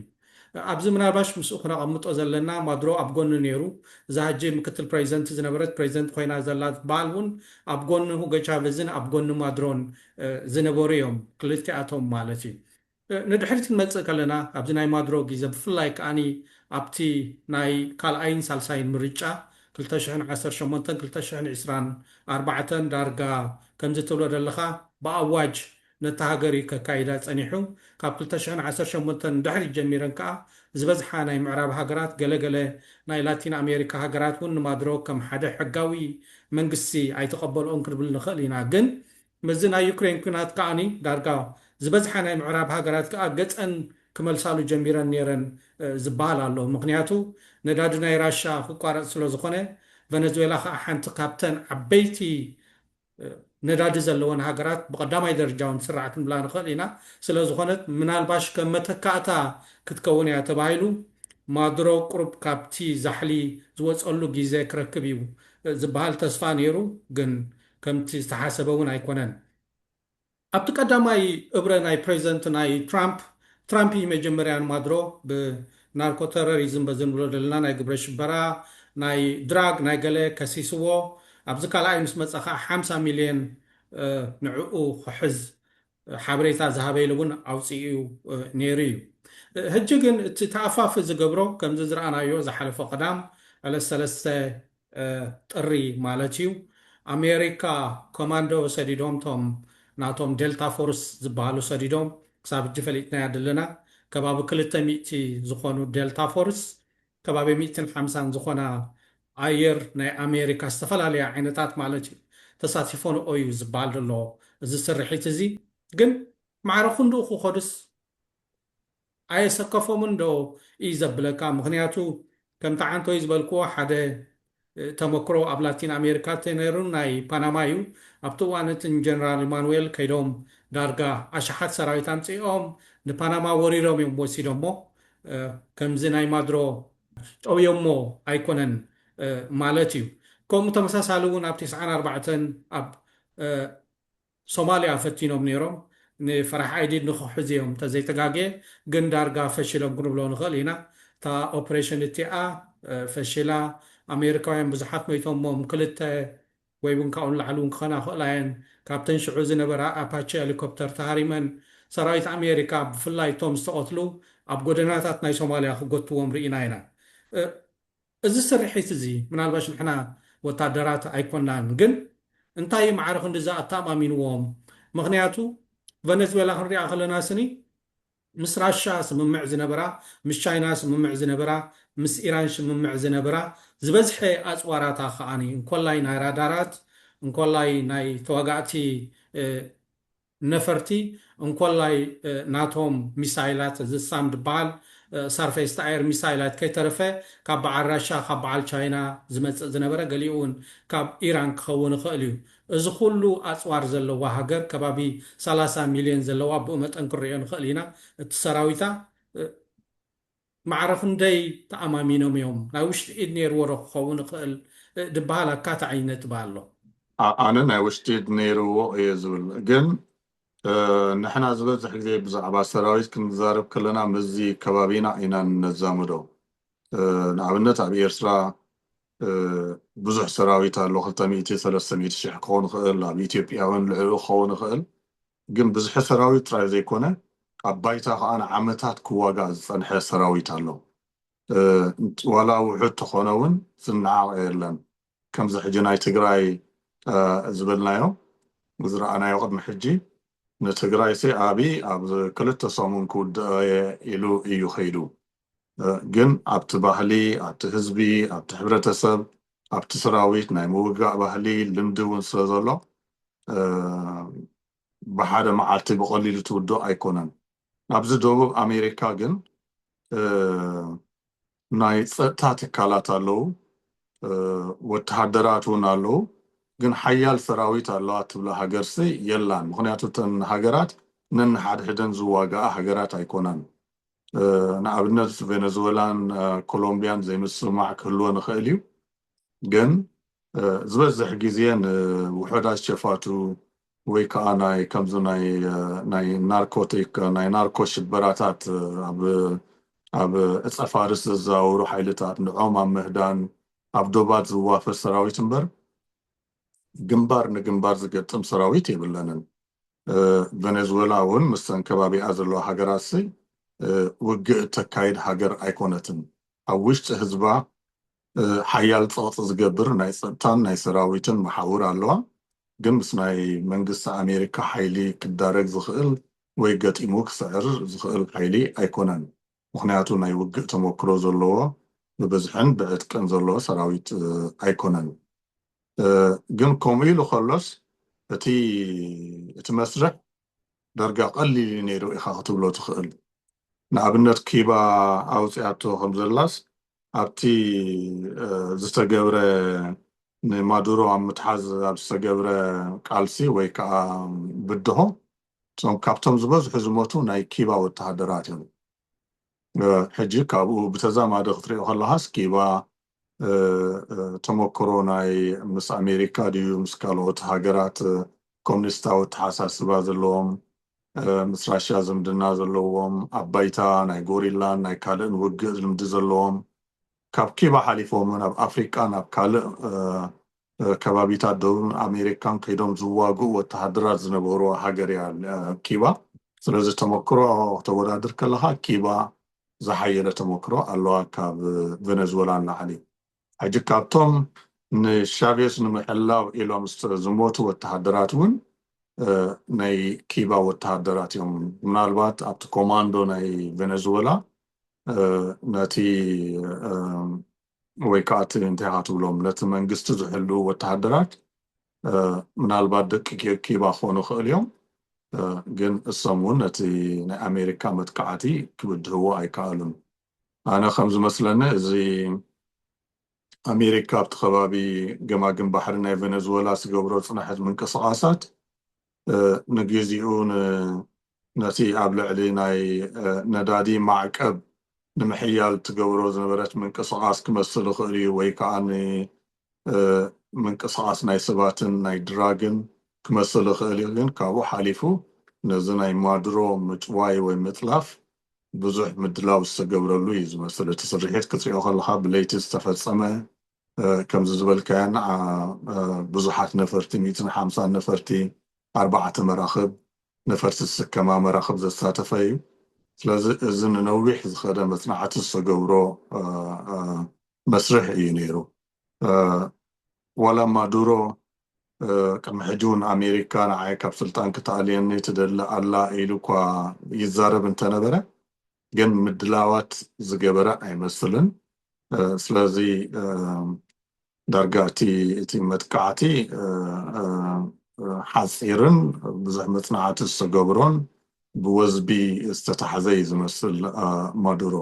ኣብዚ ምናልባሽ ምስኡ ክነቐምጦ ዘለና ማድሮ ኣብ ጎኒ ነይሩ እዛ ሕጂ ምክትል ፕሬዚደንት ዝነበረት ፕሬዚደንት ኮይና ዘላ ዝበሃል እውን ኣብ ጎኒ ሁጎ ቻቨዝን ኣብ ጎኒ ማድሮን ዝነበሩ እዮም ክልቲኣቶም ማለት እዩ ንድሕሪት ክንመፅእ ከለና ኣብዚ ናይ ማድሮ ግዜ ብፍላይ ከዓኒ ኣብቲ ናይ ካልኣይን ሳልሳይን ምርጫ 2018-2024 ዳርጋ ከምዚ ትብሎ ዘለኻ ብኣዋጅ ነቲ ሃገር ከካይዳ ፀኒሑ ካብ 2018 ድሕሪ ጀሚረን ከዓ ዝበዝሓ ናይ ምዕራብ ሃገራት ገለገለ ናይ ላቲን ኣሜሪካ ሃገራት እውን ንማድሮ ከም ሓደ ሕጋዊ መንግስቲ ኣይተቐበልኦም ክንብል ንኽእል ኢና ግን ምዚ ናይ ዩክሬን ኩናት ከዓኒ ዳርጋ ዝበዝሓ ናይ ምዕራብ ሃገራት ከዓ ገፀን ክመልሳሉ ጀሚረን ነረን ዝበሃል ኣሎ ምክንያቱ ነዳዲ ናይ ራሻ ክቋረፅ ስለ ዝኾነ ቨነዙዌላ ከዓ ሓንቲ ካብተን ዓበይቲ ነዳዲ ዘለወን ሃገራት ብቀዳማይ ደረጃ እውን ስራዕ ክንብላ ንኽእል ኢና ስለ ዝኾነት ምናልባሽ ከም መተካእታ ክትከውን እያ ተባሂሉ ማድሮ ቁሩብ ካብቲ ዛሕሊ ዝወፀሉ ግዜ ክረክብ እዩ ዝበሃል ተስፋ ነይሩ ግን ከምቲ ዝተሓሰበ እውን ኣይኮነን ኣብቲ ቀዳማይ እብረ ናይ ፕሬዚደንት ናይ ትራምፕ መጀመርያን ማድሮ ብናርኮ ተሮሪዝም በዝንብሎ ዘለና ናይ ግብረ ሽበራ ናይ ድራግ ናይ ገለ ከሲስዎ ኣብዚ ካልኣይ ምስ መፀ ከዓ 50 ሚልዮን ንዕኡ ክሕዝ ሓበሬታ ዝሃበኢሉ እውን ኣውፅኡ ነይሩ እዩ ሕጂ ግን እቲ ተኣፋፊ ዝገብሮ ከምዚ ዝረኣናዮ ዝሓለፈ ቀዳም ዕለት 3 ጥሪ ማለት እዩ ኣሜሪካ ኮማንዶ ሰዲዶም ቶም ናቶም ዴልታ ፎርስ ዝበሃሉ ሰዲዶም ክሳብ ሕጂ ፈሊጥናያ ዘለና ከባቢ 200 ዝኾኑ ዴልታ ፎርስ ከባቢ 150 ዝኾና ኣየር ናይ ኣሜሪካ ዝተፈላለያ ዓይነታት ማለት እዩ ተሳቲፎን እዩ ዝበሃል ዘሎ እዚ ስርሒት እዚ ግን ማዕረኹ እንድኡ ክኸዱስ ኣየሰከፎምን ዶ እዩ ዘብለካ ምክንያቱ ከምቲ ዓንተይ ዝበልክዎ ሓደ ተመክሮ ኣብ ላቲን ኣሜሪካ ተነይሩ ናይ ፓናማ እዩ ኣብቲ እዋነትን ጀነራል ኢማኑኤል ከይዶም ዳርጋ ኣሽሓት ሰራዊት ኣምፂኦም ንፓናማ ወሪሮም እዮም ወሲዶሞ ከምዚ ናይ ማድሮ ጠውዮሞ ኣይኮነን ማለት እዩ ከምኡ ተመሳሳሊ እውን ኣብ 94 ኣብ ሶማልያ ፈቲኖም ነይሮም ንፈራሕ ኣይዲድ ንክሕዝ እዮም ተዘይተጋግየ ግን ዳርጋ ፈሽሎም ክንብሎ ንኽእል ኢና እታ ኦፕሬሽን እቲኣ ፈሽላ ኣሜሪካውያን ብዙሓት ሞይቶሞም ክልተ ወይ እውን ካብኡ ንላዕሊ እውን ክኾና ክእላየን ካብተን ሽዑ ዝነበራ ኣፓቺ ሄሊኮፕተር ተሃሪመን ሰራዊት ኣሜሪካ ብፍላይ እቶም ዝተቐትሉ ኣብ ጎደናታት ናይ ሶማልያ ክጎትዎም ርኢና ኢና እዚ ስርሒት እዚ ምናልባሽ ንሕና ወታደራት ኣይኮናን ግን እንታይ ማዕረኽ እንድዛ ኣተኣማሚንዎም ምክንያቱ ቨነዙዌላ ክንሪኣ ከለና ስኒ ምስ ራሻ ስምምዕ ዝነበራ ምስ ቻይና ስምምዕ ዝነበራ ምስ ኢራን ስምምዕ ዝነበራ ዝበዝሐ ኣፅዋራታ ከዓኒ እንኮላይ ናይ ራዳራት እንኮላይ ናይ ተዋጋእቲ ነፈርቲ እንኮላይ ናቶም ሚሳይላት ዝሳም ድበሃል ሳርፌስ ታየር ሚሳይላት ከይተረፈ ካብ በዓል ራሻ ካብ በዓል ቻይና ዝመፅእ ዝነበረ ገሊኡ እውን ካብ ኢራን ክኸውን ይኽእል እዩ እዚ ኩሉ ኣፅዋር ዘለዋ ሃገር ከባቢ 30 ሚልዮን ዘለዋ ብኡ መጠን ክንሪኦ ንኽእል ኢና እቲ ሰራዊታ ማዕረኽ እንደይ ተኣማሚኖም እዮም ናይ ውሽጢ ኢድ ነይርዎ ዶ ክኸውን ይኽእል ድበሃል ኣካታ ዓይነት ትበሃል ኣሎ ኣነ ናይ ውሽጢ ኢድ ነይርዎ እየ ዝብል ግን ንሕና ዝበዝሕ ግዜ ብዛዕባ ሰራዊት ክንዛረብ ከለና ምዚ ከባቢና ኢና ነዛምዶ ንኣብነት ኣብ ኤርትራ ብዙሕ ሰራዊት ኣሎ 200-300 ሽሕ ክኸውን ይኽእል ኣብ ኢትዮጵያ እውን ልዕሉ ክኸውን ይኽእል ግን ብዙሕ ሰራዊት ጥራይ ዘይኮነ ኣብ ባይታ ከዓ ንዓመታት ክዋጋእ ዝፀንሐ ሰራዊት ኣሎ ዋላ ውሑድ ተኾነ እውን ዝነዓቕ የለን ከምዚ ሕጂ ናይ ትግራይ ዝበልናዮ ዝረኣናዮ ቅድሚ ሕጂ ንትግራይ ሲ ኣብይ ኣብ 2 ሰሙን ክውድአ ኢሉ እዩ ኸይዱ ግን ኣብቲ ባህሊ ኣብቲ ህዝቢ ኣብቲ ሕብረተሰብ ኣብቲ ሰራዊት ናይ ምውጋእ ባህሊ ልምዲ እውን ስለ ዘሎ ብሓደ መዓልቲ ብቐሊሉ ትውድእ ኣይኮነን ኣብዚ ደቡብ ኣሜሪካ ግን ናይ ፀጥታ ትካላት ኣለዉ ወተሃደራት እውን ኣለዉ ግን ሓያል ሰራዊት ኣለዋ ትብላ ሃገርሲ የላን ምክንያቱ እተን ሃገራት ነንሓድሕደን ዝዋጋኣ ሃገራት ኣይኮናን ንኣብነት ቬነዙዌላን ኮሎምቢያን ዘይምስማዕ ክህልዎ ንኽእል እዩ ግን ዝበዝሕ ግዜ ንውሕዳት ሸፋቱ ወይ ከዓ ናይ ከምዚ ናይ ናርኮቲክ ናይ ናርኮ ሽበራታት ኣብ ዕፀ ፋርስ ዝዘዋውሩ ሓይልታት ንዖም ኣብ ምህዳን ኣብ ዶባት ዝዋፈር ሰራዊት እምበር ግንባር ንግንባር ዝገጥም ሰራዊት የብለንን ቬነዙዌላ እውን ምስተን ከባቢኣ ዘለዋ ሃገራሲ ውግእ ተካይድ ሃገር ኣይኮነትን ኣብ ውሽጢ ህዝባ ሓያል ፀቕጢ ዝገብር ናይ ፀጥታን ናይ ሰራዊትን መሓውር ኣለዋ ግን ምስ ናይ መንግስቲ ኣሜሪካ ሓይሊ ክዳረግ ዝኽእል ወይ ገጢሙ ክስዕር ዝኽእል ሓይሊ ኣይኮነን ምክንያቱ ናይ ውግእ ተመክሮ ዘለዎ ብብዝሕን ብዕጥቅን ዘለዎ ሰራዊት ኣይኮነን ግን ከምኡ ኢሉ ከሎስ እቲ መስርሕ ዳርጋ ቀሊል ነይሩ ኢኻ ክትብሎ ትኽእል ንኣብነት ኪባ ኣውፅያቶ ከም ዘላስ ኣብቲ ዝተገብረ ንማዱሮ ኣብ ምትሓዝ ኣብ ዝተገብረ ቃልሲ ወይ ከዓ ብድሆ ካብቶም ዝበዝሑ ዝሞቱ ናይ ኪባ ወተሃደራት እዮም ሕጂ ካብኡ ብተዛማዲ ክትሪኦ ከለሃስ ኪባ ተመክሮ ናይ ምስ ኣሜሪካ ድዩ ምስ ካልኦት ሃገራት ኮሙኒስታዊ ተሓሳስባ ዘለዎም ምስ ራሽያ ዝምድና ዘለዎም ኣብ ባይታ ናይ ጎሪላን ናይ ካልእን ውግእ ልምዲ ዘለዎም ካብ ኪባ ሓሊፎም ናብ ኣፍሪቃ ናብ ካልእ ከባቢታት ደቡብ ኣሜሪካን ከይዶም ዝዋግኡ ወተሃደራት ዝነበሩ ሃገር እያ ኪባ ስለዚ ተመክሮ ተወዳድር ከለካ ኪባ ዝሓየለ ተመክሮ ኣለዋ ካብ ቬነዙዌላ ንላዕሊ ሕጂ ካብቶም ንሻቬስ ንምሕላው ኢሎም ዝሞቱ ወተሃደራት እውን ናይ ኪባ ወተሃደራት እዮም ምናልባት ኣብቲ ኮማንዶ ናይ ቬነዙዌላ ነቲ ወይ ከዓ እቲ እንታይ ትብሎም ነቲ መንግስቲ ዝሕሉ ወተሃደራት ምናልባት ደቂ ኪባ ክኾኑ ይኽእል እዮም ግን እሶም እውን ነቲ ናይ ኣሜሪካ መጥቃዕቲ ክብድህዎ ኣይከኣሉን ኣነ ከም ዝመስለኒ እዚ ኣሜሪካ ኣብቲ ከባቢ ገማግም ባሕሪ ናይ ቬነዙዌላ ዝገብሮ ፅንሐት ምንቅስቓሳት ንግዚኡ ነቲ ኣብ ልዕሊ ናይ ነዳዲ ማዕቀብ ንምሕያል ትገብሮ ዝነበረት ምንቅስቓስ ክመስል ይኽእል እዩ ወይ ከዓ ምንቅስቓስ ናይ ሰባትን ናይ ድራግን ክመስል ይኽእል እዩ ግን ካብኡ ሓሊፉ ነዚ ናይ ማድሮ ምጭዋይ ወይ ምጥላፍ ብዙሕ ምድላው ዝተገብረሉ እዩ ዝመስል እቲ ስርሒት ክትሪኦ ከለካ ብለይቲ ዝተፈፀመ ከምዚ ዝበልካያ ብዙሓት ነፈርቲ 150 ነፈርቲ 4 መራኽብ ነፈርቲ ዝስከማ መራኽብ ዘሳተፈ እዩ ስለዚ እዚ ንነዊሕ ዝኸደ መፅናዕቲ ዝተገብሮ መስርሕ እዩ ነይሩ ዋላ ማዱሮ ቅድሚ ሕጂ እውን ኣሜሪካ ንዓይ ካብ ስልጣን ክትኣልየኒ ትደሊ ኣላ ኢሉ እኳ ይዛረብ እንተነበረ ግን ምድላዋት ዝገበረ ኣይመስልን ስለዚ ዳርጋ እቲ መጥቃዕቲ ሓፂርን ብዙሕ መፅናዕቲ ዝተገብሮን ብወዝቢ ዝተታሕዘ እዩ ዝመስል ማዱሮ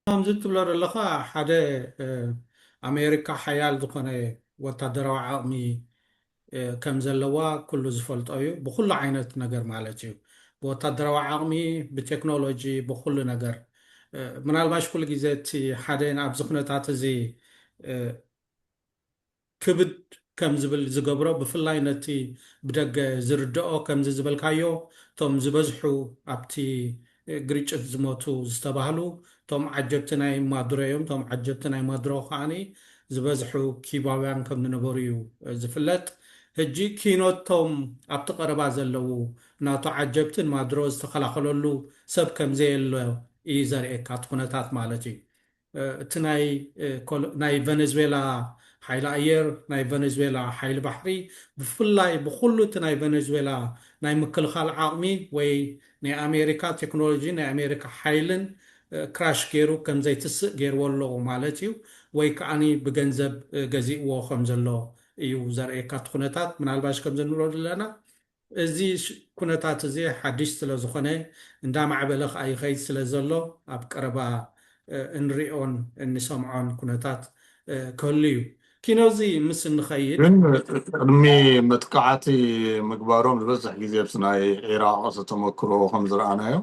ከምዚ ትብሎ ዘለካ ሓደ ኣሜሪካ ሓያል ዝኾነ ወታደራዊ ዓቕሚ ከም ዘለዋ ኩሉ ዝፈልጦ እዩ ብኩሉ ዓይነት ነገር ማለት እዩ ብወታደራዊ ዓቕሚ ብቴክኖሎጂ ብኩሉ ነገር ምናልባሽ ኩሉ ግዜ እቲ ሓደ ኣብዚ ኩነታት እዚ ክብድ ከም ዝብል ዝገብሮ ብፍላይ ነቲ ብደገ ዝርድኦ ከምዚ ዝበልካዮ እቶም ዝበዝሑ ኣብቲ ግርጭት ዝሞቱ ዝተባህሉ እቶም ዓጀብቲ ናይ ማዱሮ እዮም እቶም ዓጀብቲ ናይ ማዱሮ ከዓኒ ዝበዝሑ ኪባውያን ከም ዝነበሩ እዩ ዝፍለጥ ሕጂ ኪኖቶም ኣብቲ ቀረባ ዘለዉ ናቶ ዓጀብትን ማዱሮ ዝተኸላኸለሉ ሰብ ከምዘየሎ እዩ ዘርእየካ እቲ ኩነታት ማለት እዩ እቲ ናይ ቬነዙዌላ ሓይሊ ኣየር ናይ ቨነዙዌላ ሓይሊ ባሕሪ ብፍላይ ብኩሉ እቲ ናይ ቨነዙዌላ ናይ ምክልኻል ዓቕሚ ወይ ናይ ኣሜሪካ ቴክኖሎጂ ናይ ኣሜሪካ ሓይልን ክራሽ ገይሩ ከም ዘይትስእ ገይርዎ ኣለዎ ማለት እዩ ወይ ከዓኒ ብገንዘብ ገዚእዎ ከም ዘሎ እዩ ዘርእየካ እቲ ኩነታት ምናልባሽ ከም ዘንብሎ ዘለና እዚ ኩነታት እዚ ሓድሽ ስለ ዝኾነ እንዳማዕበለ ከዓ ይኸይድ ስለ ዘሎ ኣብ ቀረባ እንሪኦን እንሰምዖን ኩነታት ክህሉ እዩ ኪኖዚ ምስ እንኸይድ ግን ቅድሚ መጥቃዕቲ ምግባሮም ዝበዝሕ ግዜ ብስናይ ኢራቅ ዝተመክሮ ከም ዝረኣናዮ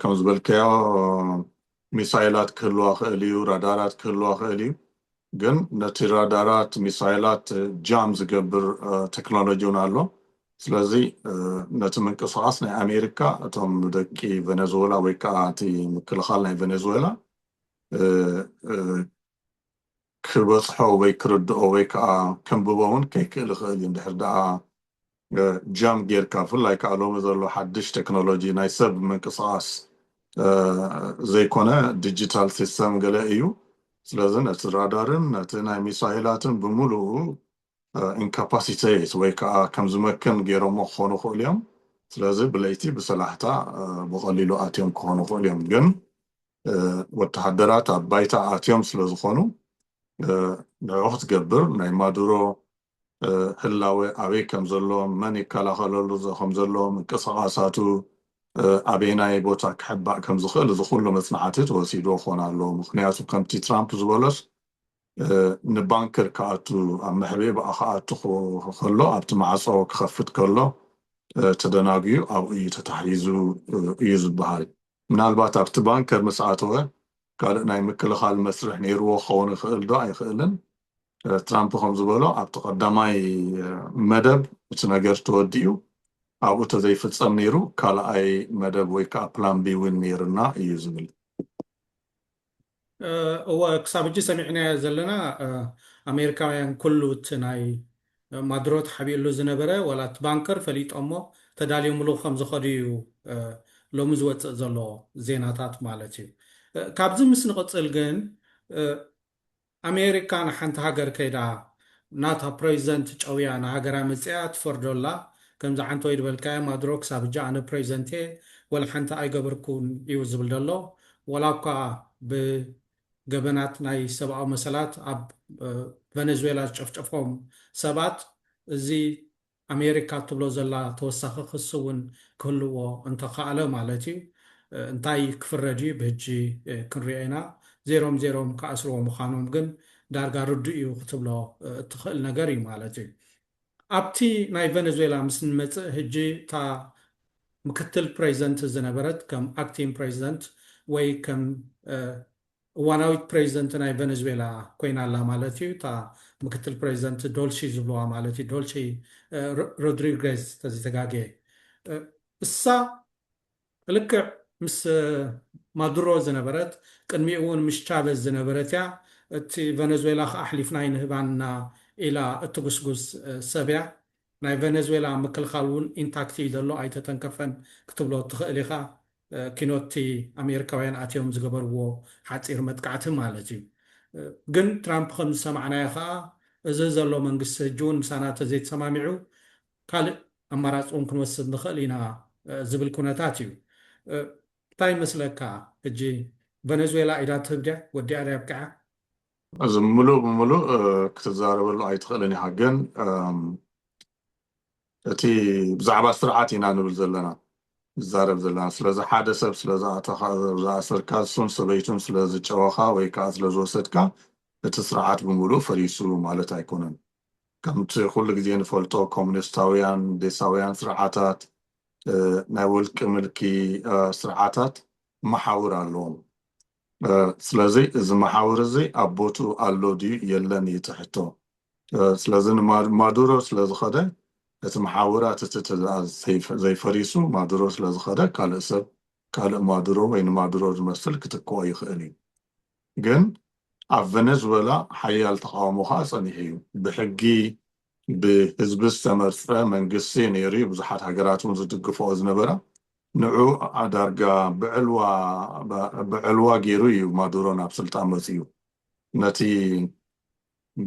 ከም ዝበልከዮ ሚሳይላት ክህልዋ ክእል እዩ ራዳራት ክህልዋ ክእል እዩ ግን ነቲ ራዳራት ሚሳይላት ጃም ዝገብር ቴክኖሎጂ እውን ኣሎ ስለዚ ነቲ ምንቅስቃስ ናይ ኣሜሪካ እቶም ደቂ ቬነዙዌላ ወይ ከዓ እቲ ምክልኻል ናይ ቬነዙዌላ ክበፅሖ ወይ ክርድኦ ወይ ከዓ ከንብቦ እውን ከይክእል ይኽእል እዩ እንድሕር ደኣ ጃም ጌርካ ብፍላይ ከዓ ሎሚ ዘሎ ሓድሽ ቴክኖሎጂ ናይ ሰብ ምንቅስቃስ ዘይኮነ ዲጂታል ሲስተም ገለ እዩ ስለዚ ነቲ ራዳርን ነቲ ናይ ሚሳይላትን ብምሉኡ ኢንካፓሲቴት ወይ ከዓ ከም ዝመክን ገይሮሞ ክኾኑ ክእሉ እዮም ስለዚ ብለይቲ ብሰላሕታ ብቐሊሉ ኣትዮም ክኾኑ ክእሉ እዮም ግን ወተሃደራት ኣብ ባይታ ኣትዮም ስለ ዝኾኑ ንዕኡ ክትገብር ናይ ማዱሮ ህላዌ ኣበይ ከም ዘሎ መን ይከላኸለሉ ከም ዘሎ ምንቅስቃሳቱ ኣበይናይ ቦታ ክሕባእ ከም ዝኽእል እዚ ኩሉ መፅናዕቲ ተወሲድዎ ክኾን ኣለዎ ምክንያቱ ከምቲ ትራምፕ ዝበሎስ ንባንከር ክኣቱ ኣብ ምሕቤእ ክኣቱ ከሎ ኣብቲ ማዕፆ ክኸፍት ከሎ ተደናግዩ ኣብኡ እዩ ተታሒዙ እዩ ዝበሃል ምናልባት ኣብቲ ባንከር ምስ ኣተወ ካልእ ናይ ምክልኻል መስርሕ ነይርዎ ክኸውን ይኽእል ዶ ኣይኽእልን ትራምፕ ከም ዝበሎ ኣብቲ ቀዳማይ መደብ እቲ ነገር ተወዲኡ ኣብኡ ተዘይፍፀም ነይሩ ካልኣይ መደብ ወይ ከዓ ፕላን ቢ እውን ነይርና እዩ ዝብል እወ ክሳብ ሕጂ ሰሚዕናዮ ዘለና ኣሜሪካውያን ኩሉ እቲ ናይ ማድሮ ተሓቢኡሉ ዝነበረ ዋላ እቲ ባንከር ፈሊጦሞ ተዳልዮምሉ ከም ዝኸዱ እዩ ሎሚ ዝወፅእ ዘሎ ዜናታት ማለት እዩ ካብዚ ምስ ንቕፅል ግን ኣሜሪካ ንሓንቲ ሃገር ከይዳ ናታ ፕሬዚደንት ጨውያ ንሃገራ መፅያ ትፈርዶላ ከምዚ ሓንቲ ወይ ድበልካዮ ማድሮ ክሳብ ሕጂ ኣነ ፕሬዚደንት ወላ ሓንቲ ኣይገበርኩን እዩ ዝብል ዘሎ ወላ እኳ ብገበናት ናይ ሰብኣዊ መሰላት ኣብ ቬነዙዌላ ዝጨፍጨፎም ሰባት እዚ ኣሜሪካ ትብሎ ዘላ ተወሳኺ ክስ እውን ክህልዎ እንተኸኣለ ማለት እዩ እንታይ ክፍረድ እዩ ብሕጂ ክንሪኦ ኢና ዜሮም ዜሮም ከኣስርዎ ምዃኖም ግን ዳርጋ ርዱ እዩ ክትብሎ እትኽእል ነገር እዩ ማለት እዩ ኣብቲ ናይ ቬነዙዌላ ምስ ንመፅእ ሕጂ እታ ምክትል ፕሬዚደንት ዝነበረት ከም ኣክቲንግ ፕሬዚደንት ወይ ከም እዋናዊት ፕሬዚደንት ናይ ቬነዙዌላ ኮይና ኣላ ማለት እዩ እታ ምክትል ፕሬዚደንት ዶልሺ ዝብልዋ ማለት እዩ ዶልሺ ሮድሪጌዝ ተዘተጋግየ እሳ ልክዕ ምስ ማዱሮ ዝነበረት ቅድሚኡ እውን ምስ ቻቨዝ ዝነበረት እያ እቲ ቬነዙዌላ ከዓ ኣሕሊፍና ይንህባና ኢላ እትጉስጉስ ሰብያ ናይ ቬነዙዌላ ምክልኻል እውን ኢንታክት እዩ ዘሎ ኣይተተንከፈን ክትብሎ ትኽእል ኢኻ ኪኖቲ ኣሜሪካውያን ኣትዮም ዝገበርዎ ሓፂር መጥቃዕቲ ማለት እዩ ግን ትራምፕ ከም ዝሰማዕናዮ ከዓ እዚ ዘሎ መንግስቲ ሕጂ እውን ምሳና ተዘይተሰማሚዑ ካልእ ኣማራፂ እውን ክንወስድ ንኽእል ኢና ዝብል ኩነታት እዩ እንታይ መስለካ ሕጂ ቬነዙዌላ ኢዳ ትህብድያ ወዲኣ ዳ ይብቅዓ እዚ ሙሉእ ብሙሉእ ክትዛረበሉ ኣይትኽእልን ኢኻ ግን እቲ ብዛዕባ ስርዓት ኢና ንብል ዘለና ዝዛረብ ዘለና ስለዚ ሓደ ሰብ ስለዝኣሰርካ እሱን ሰበይቱን ስለዝጨወኻ ወይ ከዓ ስለዝወሰድካ እቲ ስርዓት ብምሉእ ፈሪሱ ማለት ኣይኮነን ከምቲ ኩሉ ግዜ ንፈልጦ ኮሙኒስታውያን ዴሳውያን ስርዓታት ናይ ውልቂ ምልኪ ስርዓታት መሓውር ኣለዎም ስለዚ እዚ መሓውር እዚ ኣብ ቦትኡ ኣሎ ድዩ የለን እዩ ትሕቶ ስለዚ ማዱሮ ስለዝኸደ እቲ መሓውራት እቲ ዘይፈሪሱ ማዱሮ ስለዝኸደ ካልእ ሰብ ካልእ ማዱሮ ወይ ንማዱሮ ዝመስል ክትክኦ ይኽእል እዩ ግን ኣብ ቬነዙዌላ ሓያል ተቃውሞ ከዓ ፀኒሑ እዩ ብሕጊ ብህዝቢ ዝተመርፀ መንግስቲ ነይሩ ብዙሓት ሃገራት እውን ዝድግፍኦ ዝነበረ ንዑ ዳርጋ ብዕልዋ ገይሩ እዩ ማዱሮ ናብ ስልጣን መፅኡ ነቲ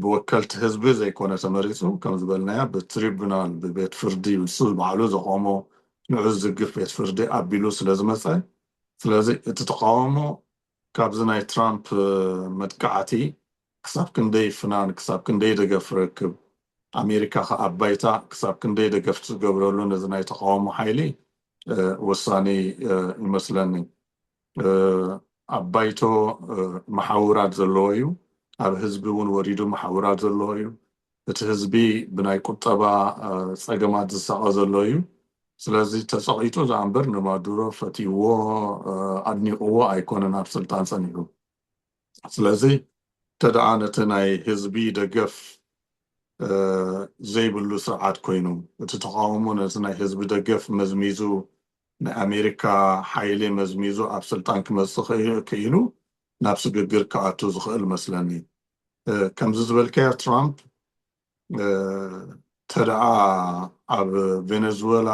ብወከልቲ ህዝቢ ዘይኮነ ተመሪፁ ከም ዝበልናያ ብትሪቡናል ብቤት ፍርዲ ንሱ ባዕሉ ዘቆሞ ንዑ ዝግፍ ቤት ፍርዲ ኣቢሉ ስለ ዝመፀ ስለዚ እቲ ተቃውሞ ካብዚ ናይ ትራምፕ መጥቃዕቲ ክሳብ ክንደይ ፍናን ክሳብ ክንደይ ደገፍ ረክብ ኣሜሪካ ኣብ ባይታ ክሳብ ክንደይ ደገፍ ዝገብረሉ ነዚ ናይ ተቃውሞ ሓይሊ ወሳኒ ይመስለኒ ኣብ ባይቶ መሓውራት ዘለዎ እዩ ኣብ ህዝቢ እውን ወሪዱ መሓውራት ዘለዎ እዩ እቲ ህዝቢ ብናይ ቁጠባ ፀገማት ዝሳቀ ዘሎ እዩ ስለዚ ተፀቂጡ ዝኣንበር ንማዱሮ ፈቲዎ ኣድኒቅዎ ኣይኮነን ኣብ ስልጣን ፀኒሑ ስለዚ ተደኣ ነቲ ናይ ህዝቢ ደገፍ ዘይብሉ ስርዓት ኮይኑ እቲ ተቃውሞ ነቲ ናይ ህዝቢ ደገፍ መዝሚዙ ናይ ኣሜሪካ ሓይሊ መዝሚዙ ኣብ ስልጣን ክመፅእ ክኢሉ ናብ ስግግር ክኣቱ ዝኽእል መስለኒ ከምዚ ዝበልከያ ትራምፕ ተደኣ ኣብ ቬነዙዌላ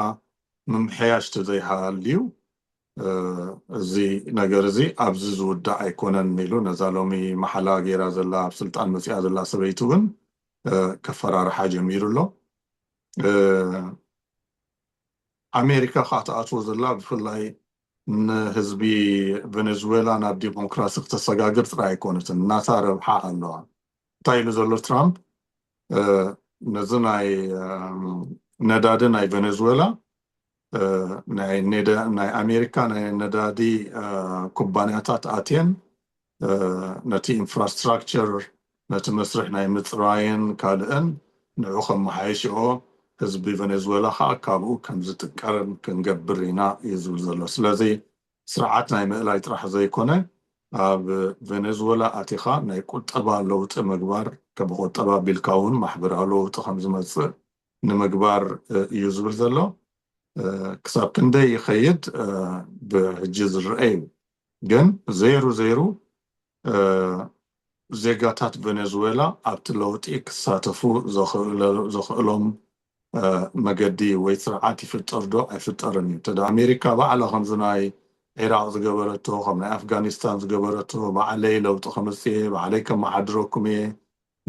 ምምሕያሽ ተዘይሃልዩ እዚ ነገር እዚ ኣብዚ ዝውዳእ ኣይኮነን ኢሉ ነዛ ሎሚ መሓላ ገይራ ዘላ ኣብ ስልጣን መፅያ ዘላ ሰበይቲ እውን ከፈራርሓ ጀሚሩ ኣሎ ኣሜሪካ ከዓ ተኣትዎ ዘላ ብፍላይ ንህዝቢ ቬነዙዌላ ናብ ዲሞክራሲ ክተሰጋግር ጥራይ ኣይኮነትን እናታ ረብሓ ኣለዋ እንታይ ኢሉ ዘሎ ትራምፕ ነዚ ናይ ነዳዲ ናይ ቬነዙዌላ ናይ ኣሜሪካ ናይ ነዳዲ ኩባንያታት ኣትየን ነቲ ኢንፍራስትራክቸር ነቲ መስርሕ ናይ ምፅራይን ካልእን ንዑ ከም መሓየሽኦ ህዝቢ ቬነዙዌላ ከዓ ካብኡ ከም ዝጥቀርን ክንገብር ኢና እዩ ዝብል ዘሎ ስለዚ ስርዓት ናይ ምእላይ ጥራሕ ዘይኮነ ኣብ ቬነዙዌላ ኣቲኻ ናይ ቁጠባ ለውጢ ምግባር ከም ቁጠባ ቢልካ እውን ማሕበራዊ ለውጢ ከም ዝመፅእ ንምግባር እዩ ዝብል ዘሎ ክሳብ ክንደይ ይኸይድ ብሕጂ ዝርአ እዩ ግን ዘይሩ ዜጋታት ቬነዙዌላ ኣብቲ ለውጢ ክሳተፉ ዘኽእሎም መገዲ ወይ ስርዓት ይፍጠር ዶ ኣይፍጠርን እዩ ተዳ ኣሜሪካ ባዕላ ከምዚ ናይ ኢራቅ ዝገበረቶ ከም ናይ ኣፍጋኒስታን ዝገበረቶ ባዕለይ ለውጢ ከምፅእ ባዕለይ ከመሓድረኩም እየ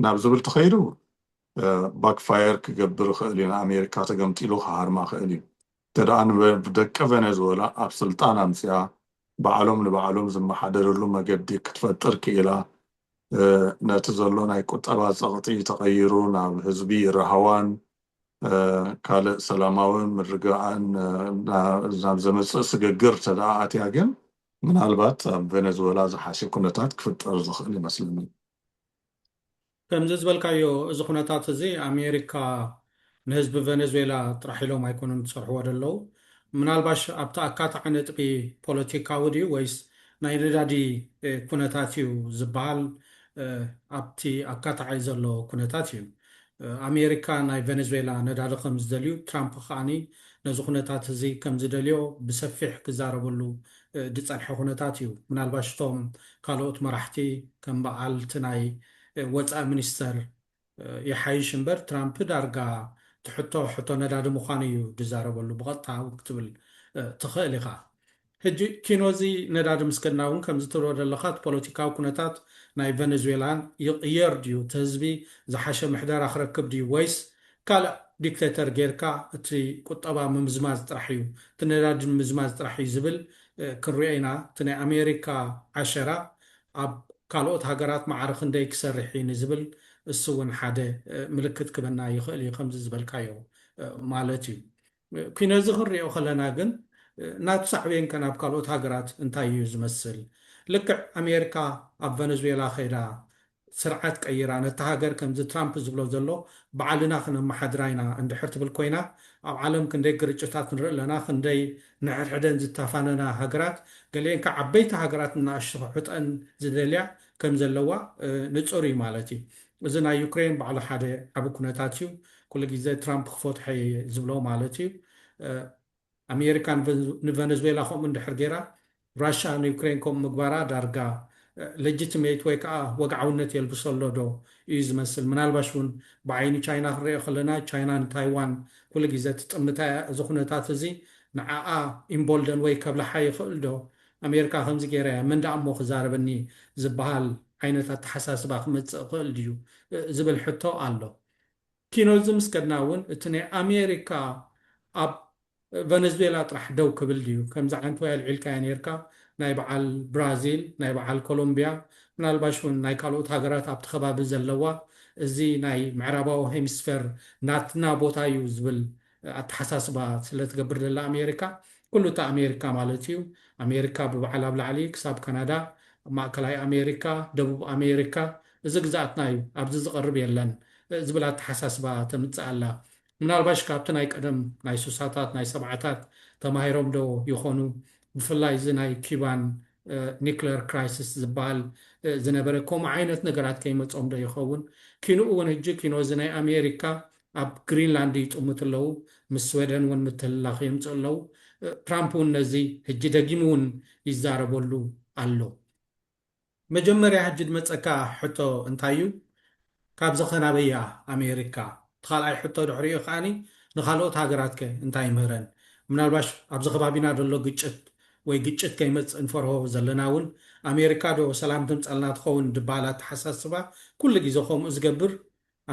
ናብ ዝብል ተኸይዱ ባክፋየር ክገብር ክእል እዩ ንኣሜሪካ ተገምጢሉ ክሃርማ ክእል እዩ ተደኣ ንደቂ ቬነዙዌላ ኣብ ስልጣን ኣምፅያ ባዕሎም ንባዕሎም ዝመሓደርሉ መገዲ ክትፈጥር ክኢላ ነቲ ዘሎ ናይ ቁጠባ ፀቕጢ ተቐይሩ ናብ ህዝቢ ረሃዋን ካልእ ሰላማውን ምርግጋእን ናብ ዘመፅእ ስግግር ተደኣ ኣትያ ግን ምናልባት ኣብ ቬነዙዌላ ዝሓሸ ኩነታት ክፍጠር ዝኽእል ይመስለኒ ከምዚ ዝበልካዮ እዚ ኩነታት እዚ ኣሜሪካ ንህዝቢ ቬነዙዌላ ጥራሕ ኢሎም ኣይኮኑን ዝሰርሕዎ ደለዉ ምናልባሽ ኣብቲ ኣካታዕ ነጥቢ ፖለቲካዊ ድዩ ወይስ ናይ ነዳዲ ኩነታት እዩ ዝበሃል ኣብቲ ኣካታዓይ ዘሎ ኩነታት እዩ ኣሜሪካ ናይ ቬነዙዌላ ነዳዲ ከም ዝደልዩ ትራምፕ ከዓኒ ነዚ ኩነታት እዚ ከም ዝደልዮ ብሰፊሕ ክዛረበሉ ዝፀንሐ ኩነታት እዩ ምናልባሽ እቶም ካልኦት መራሕቲ ከም በዓልቲ ናይ ወፃኢ ሚኒስተር ይሓይሽ እምበር ትራምፕ ዳርጋ ሕቶ ነዳዲ ምዃኑ እዩ ዝዛረበሉ ብቐጥታ ክትብል ትኽእል ኢኻ ሕጂ ኪኖዚ ነዳዲ ምስክድና እውን ከም ዝትብሎ ዘለካ ፖለቲካዊ ኩነታት ናይ ቬነዙዌላን ይቕየር ድዩ እቲ ህዝቢ ዝሓሸ ምሕደራ ክረክብ ድዩ ወይስ ካልእ ዲክቴተር ጌርካ እቲ ቁጠባ ምምዝማዝ ጥራሕ እዩ እቲ ነዳዲ ምዝማዝ ጥራሕ እዩ ዝብል ክንሪኦ ኢና እቲ ናይ ኣሜሪካ ዓሸራ ኣብ ካልኦት ሃገራት ማዕረ ክንደይ ክሰርሕ እዩ ንዝብል እሱ እውን ሓደ ምልክት ክበና ይኽእል እዩ ከምዚ ዝበልካዮ ማለት እዩ ኩነዚ ክንሪኦ ከለና ግን ናብ ሳዕቤን ከ ናብ ካልኦት ሃገራት እንታይ እዩ ዝመስል ልክዕ ኣሜሪካ ኣብ ቬነዙዌላ ኸይዳ ስርዓት ቀይራ ነቲ ሃገር ከምዚ ትራምፕ ዝብሎ ዘሎ ባዕልና ክነመሓድራ ኢና እንድሕር ትብል ኮይና ኣብ ዓለም ክንደይ ግርጭታት ንርኢ ኣለና ክንደይ ንሕድሕደን ዝተፋነና ሃገራት ገሊአን ከዓ ዓበይቲ ሃገራት እናኣሽሕጠን ዝደልያ ከም ዘለዋ ንፁር እዩ ማለት እዩ እዚ ናይ ዩክሬን ባዕሉ ሓደ ዓብ ኩነታት እዩ ኩሉ ግዜ ትራምፕ ክፈትሐ ዝብሎ ማለት እዩ ኣሜሪካ ንቬነዙዌላ ከምኡ እንድሕር ገይራ ራሽያ ንዩክሬን ከምኡ ምግባራ ዳርጋ ሌጂቲሜት ወይ ከዓ ወግዓውነት የልብሰሎ ዶ እዩ ዝመስል ምናልባሽ እውን ብዓይኒ ቻይና ክንሪኦ ከለና ቻይና ንታይዋን ኩሉ ግዜ ትጥምታ እዚ ኩነታት እዚ ንዓኣ ኢምቦልደን ወይ ከብላሓ ይኽእል ዶ ኣሜሪካ ከምዚ ገይራ መንዳእ እሞ ክዛረበኒ ዝበሃል ዓይነት ኣተሓሳስባ ክመፅእ ክእል ድዩ ዝብል ሕቶ ኣሎ ኪኖዚ ምስ ከድና እውን እቲ ናይ ኣሜሪካ ኣብ ቨነዙዌላ ጥራሕ ደው ክብል ድዩ ከምዚ ዓይነት ወይ ኣልዒልካያ ነርካ ናይ በዓል ብራዚል ናይ በዓል ኮሎምቢያ ምናልባሽ እውን ናይ ካልኦት ሃገራት ኣብቲ ከባቢ ዘለዋ እዚ ናይ ምዕራባዊ ሄሚስፌር ናትና ቦታ እዩ ዝብል ኣተሓሳስባ ስለትገብር ዘላ ኣሜሪካ ኩሉ እታ ኣሜሪካ ማለት እዩ ኣሜሪካ ብበዓል ኣብ ላዕሊ ክሳብ ካናዳ ማእከላይ ኣሜሪካ ደቡብ ኣሜሪካ እዚ ግዛኣትና እዩ ኣብዚ ዝቐርብ የለን ዝብል ኣተሓሳስባ ተምፅእ ኣላ ምናልባሽ ካብቲ ናይ ቀደም ናይ ሱሳታት ናይ ሰብዓታት ተማሂሮም ዶ ይኾኑ ብፍላይ እዚ ናይ ኪባን ኒክለር ክራይሲስ ዝበሃል ዝነበረ ከምኡ ዓይነት ነገራት ከይመፆም ዶ ይኸውን ኪኑ እውን ሕጂ ኪኖ እዚ ናይ ኣሜሪካ ኣብ ግሪንላንድ ይጥምት ኣለዉ ምስ ስዌደን እውን ምትልላኽ የምፅእ ኣለዉ ትራምፕ እውን ነዚ ሕጂ ደጊሙ እውን ይዛረበሉ ኣሎ መጀመርያ ሕጂ ድመፀካ ሕቶ እንታይ እዩ ካብዚ ኸናበያ ኣሜሪካ ተኻልኣይ ሕቶ ድሕሪኡ ከዓኒ ንካልኦት ሃገራት ከ እንታይ ምህረን ምናልባሽ ኣብዚ ከባቢና ዘሎ ግጭት ወይ ግጭት ከይመፅእ ንፈርሆ ዘለና እውን ኣሜሪካ ዶ ሰላም ትምፀልና ትኸውን ድበሃል ኣተሓሳስባ ኩሉ ግዜ ከምኡ ዝገብር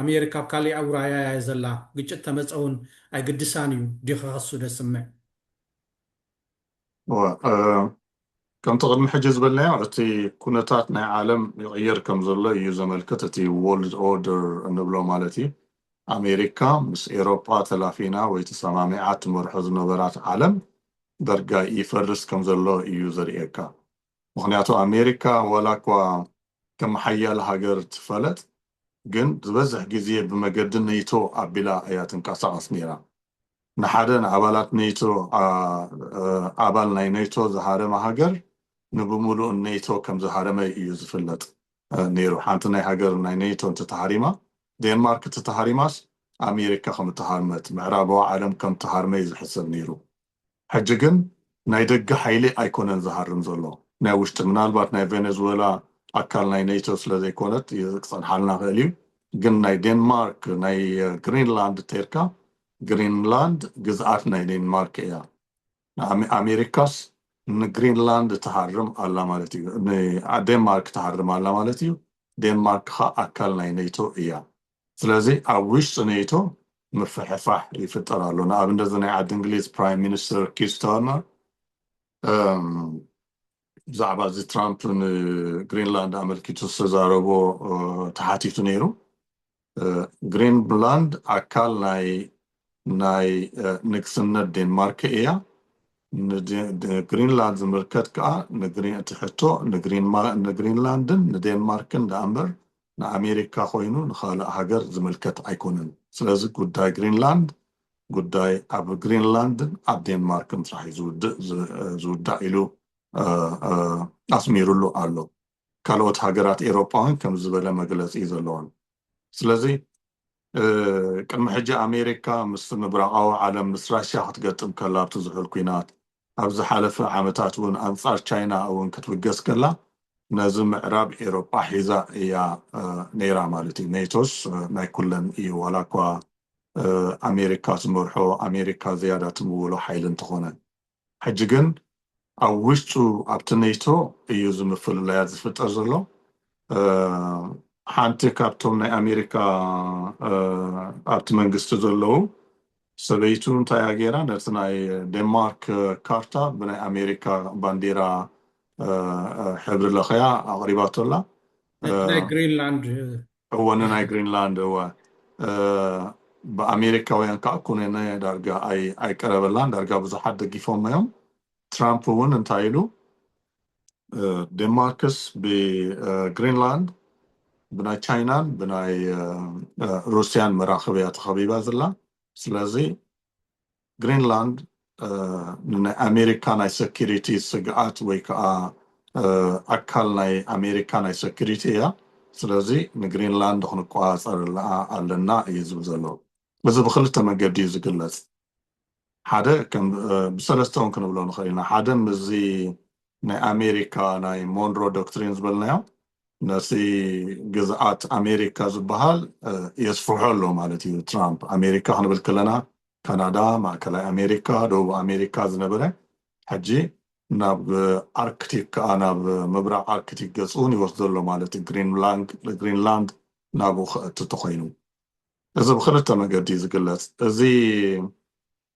ኣሜሪካ ኣብ ካሊእ ኣውራያ ዘላ ግጭት ተመፀውን ኣይግድሳን እዩ ዲኸ ከሱ ደስምዕ ከምቲ ቅድሚ ሕጂ ዝበልናዮ እቲ ኩነታት ናይ ዓለም ይቕየር ከም ዘሎ እዩ ዘመልክት እቲ ወርልድ ኦርደር እንብሎ ማለት እዩ ኣሜሪካ ምስ ኤሮጳ ተላፊና ወይ ተሰማሚዓ ትመርሖ ዝነበራት ዓለም ደርጋ ይፈርስ ከም ዘሎ እዩ ዘርእየካ ምክንያቱ ኣሜሪካ ዋላ እኳ ከም ሓያል ሃገር ትፈለጥ ግን ዝበዝሕ ግዜ ብመገዲ ኔቶ ኣቢላ እያ ትንቀሳቐስ ነይራ ንሓደ ንኣባላት ኔቶ ኣባል ናይ ኔቶ ዝሃረመ ሃገር ንብሙሉእ ኔቶ ከም ዝሃረመ እዩ ዝፍለጥ ነይሩ ሓንቲ ናይ ሃገር ናይ ኔቶ እንትተሃሪማ ዴንማርክ እንትተሃሪማስ ኣሜሪካ ከም እተሃርመት ምዕራባዊ ዓለም ከም እተሃርመ እዩ ዝሕሰብ ነይሩ ሕጂ ግን ናይ ደገ ሓይሊ ኣይኮነን ዝሃርም ዘሎ ናይ ውሽጢ ምናልባት ናይ ቬኔዙዌላ ኣካል ናይ ኔቶ ስለ ዘይኮነት ክፀንሓልና ክእል እዩ ግን ናይ ዴንማርክ ናይ ግሪንላንድ ተርካ ግሪንላንድ ግዝኣት ናይ ዴንማርክ እያ ኣሜሪካስ ንግሪንላንድ ተሃርም ኣላ ማለት እዩ ንዴንማርክ ተሃርም ኣላ ማለት እዩ ዴንማርክ ካ ኣካል ናይ ኔቶ እያ ስለዚ ኣብ ውሽጢ ኔቶ ምፍሕፋሕ ይፍጠር ኣሎ ንኣብነት ናይ ዓዲ እንግሊዝ ፕራይም ሚኒስተር ኪር ስታርመር ብዛዕባ እዚ ትራምፕ ንግሪንላንድ ኣመልኪቱ ዝተዛረቦ ተሓቲቱ ነይሩ ግሪንላንድ ኣካል ናይ ንግስነት ዴንማርክ እያ ግሪንላንድ ዝምልከት ከዓ ትሕቶ ንግሪንላንድን ንዴንማርክን ዳእምበር ንኣሜሪካ ኮይኑ ንኻልእ ሃገር ዝምልከት ኣይኮነን ስለዚ ጉዳይ ግሪንላንድ ጉዳይ ኣብ ግሪንላንድን ኣብ ዴንማርክን ጥራሕ ዝውዳእ ኢሉ ኣስሚሩሉ ኣሎ ካልኦት ሃገራት ኤሮጳውን ከም ዝበለ መግለፂ ዘለዎን ስለዚ ቅድሚ ሕጂ ኣሜሪካ ምስ ምብራቃዊ ዓለም ምስ ራሽያ ክትገጥም ከላ ኣብቲ ዝሑል ኩናት ኣብ ዝሓለፈ ዓመታት እውን ኣንጻር ቻይና እውን ክትብገስ ከላ ነዚ ምዕራብ ኤሮጳ ሒዛ እያ ነይራ ማለት እዩ ኔቶስ ናይ ኩለን እዩ ዋላ እኳ ኣሜሪካ ዝመርሖ ኣሜሪካ ዝያዳ ትምውሎ ሓይሊ እንትኾነ ሕጂ ግን ኣብ ውሽጡ ኣብቲ ኔቶ እዩ ዝምፍልላያት ዝፍጠር ዘሎ ሓንቲ ካብቶም ናይ ኣሜሪካ ኣብቲ መንግስቲ ዘለዉ ሰበይቱ እንታይ ገይራ ነቲ ናይ ዴንማርክ ካርታ ብናይ ኣሜሪካ ባንዴራ ሕብሪ ለኸያ ኣቕሪባቶላ ናይ ግሪንላንድ እወ ናይ ግሪንላንድ እወ ብኣሜሪካውያን ከዓ ኩነነ ዳርጋ ኣይቀረበላን ዳርጋ ብዙሓት ደጊፎም እዮም ትራምፕ እውን እንታይ ኢሉ ዴንማርክስ ብግሪንላንድ ብናይ ቻይናን ብናይ ሩስያን መራኸቢያ ተኸቢባ ዘላ ስለዚ ግሪንላንድ ናይ ኣሜሪካ ናይ ሴኪሪቲ ስግኣት ወይ ከዓ ኣካል ናይ ኣሜሪካ ናይ ሴኪሪቲ እያ ስለዚ ንግሪንላንድ ክንቆፃፀር ኣለና እዩ ዝብል ዘሎ እዚ ብክልተ መገዲ እዩ ዝግለፅ ሓደ ከም ብሰለስተ እውን ክንብሎ ንኽእል ኢና ሓደ ምዚ ናይ ኣሜሪካ ናይ ሞንሮ ዶክትሪን ዝበልናዮ ነቲ ግዝኣት ኣሜሪካ ዝበሃል የስፍሖ ኣሎ ማለት እዩ ትራምፕ ኣሜሪካ ክንብል ከለና ካናዳ ማእከላይ ኣሜሪካ ደቡብ ኣሜሪካ ዝነበረ ሕጂ ናብ ኣርክቲክ ከዓ ናብ ምብራቅ ኣርክቲክ ገጹን ይወስደሎ ማለት እዩ ግሪንላንድ ናብኡ ክእቲ ተኮይኑ እዚ ብክልተ መገዲ ዝግለጽ እዚ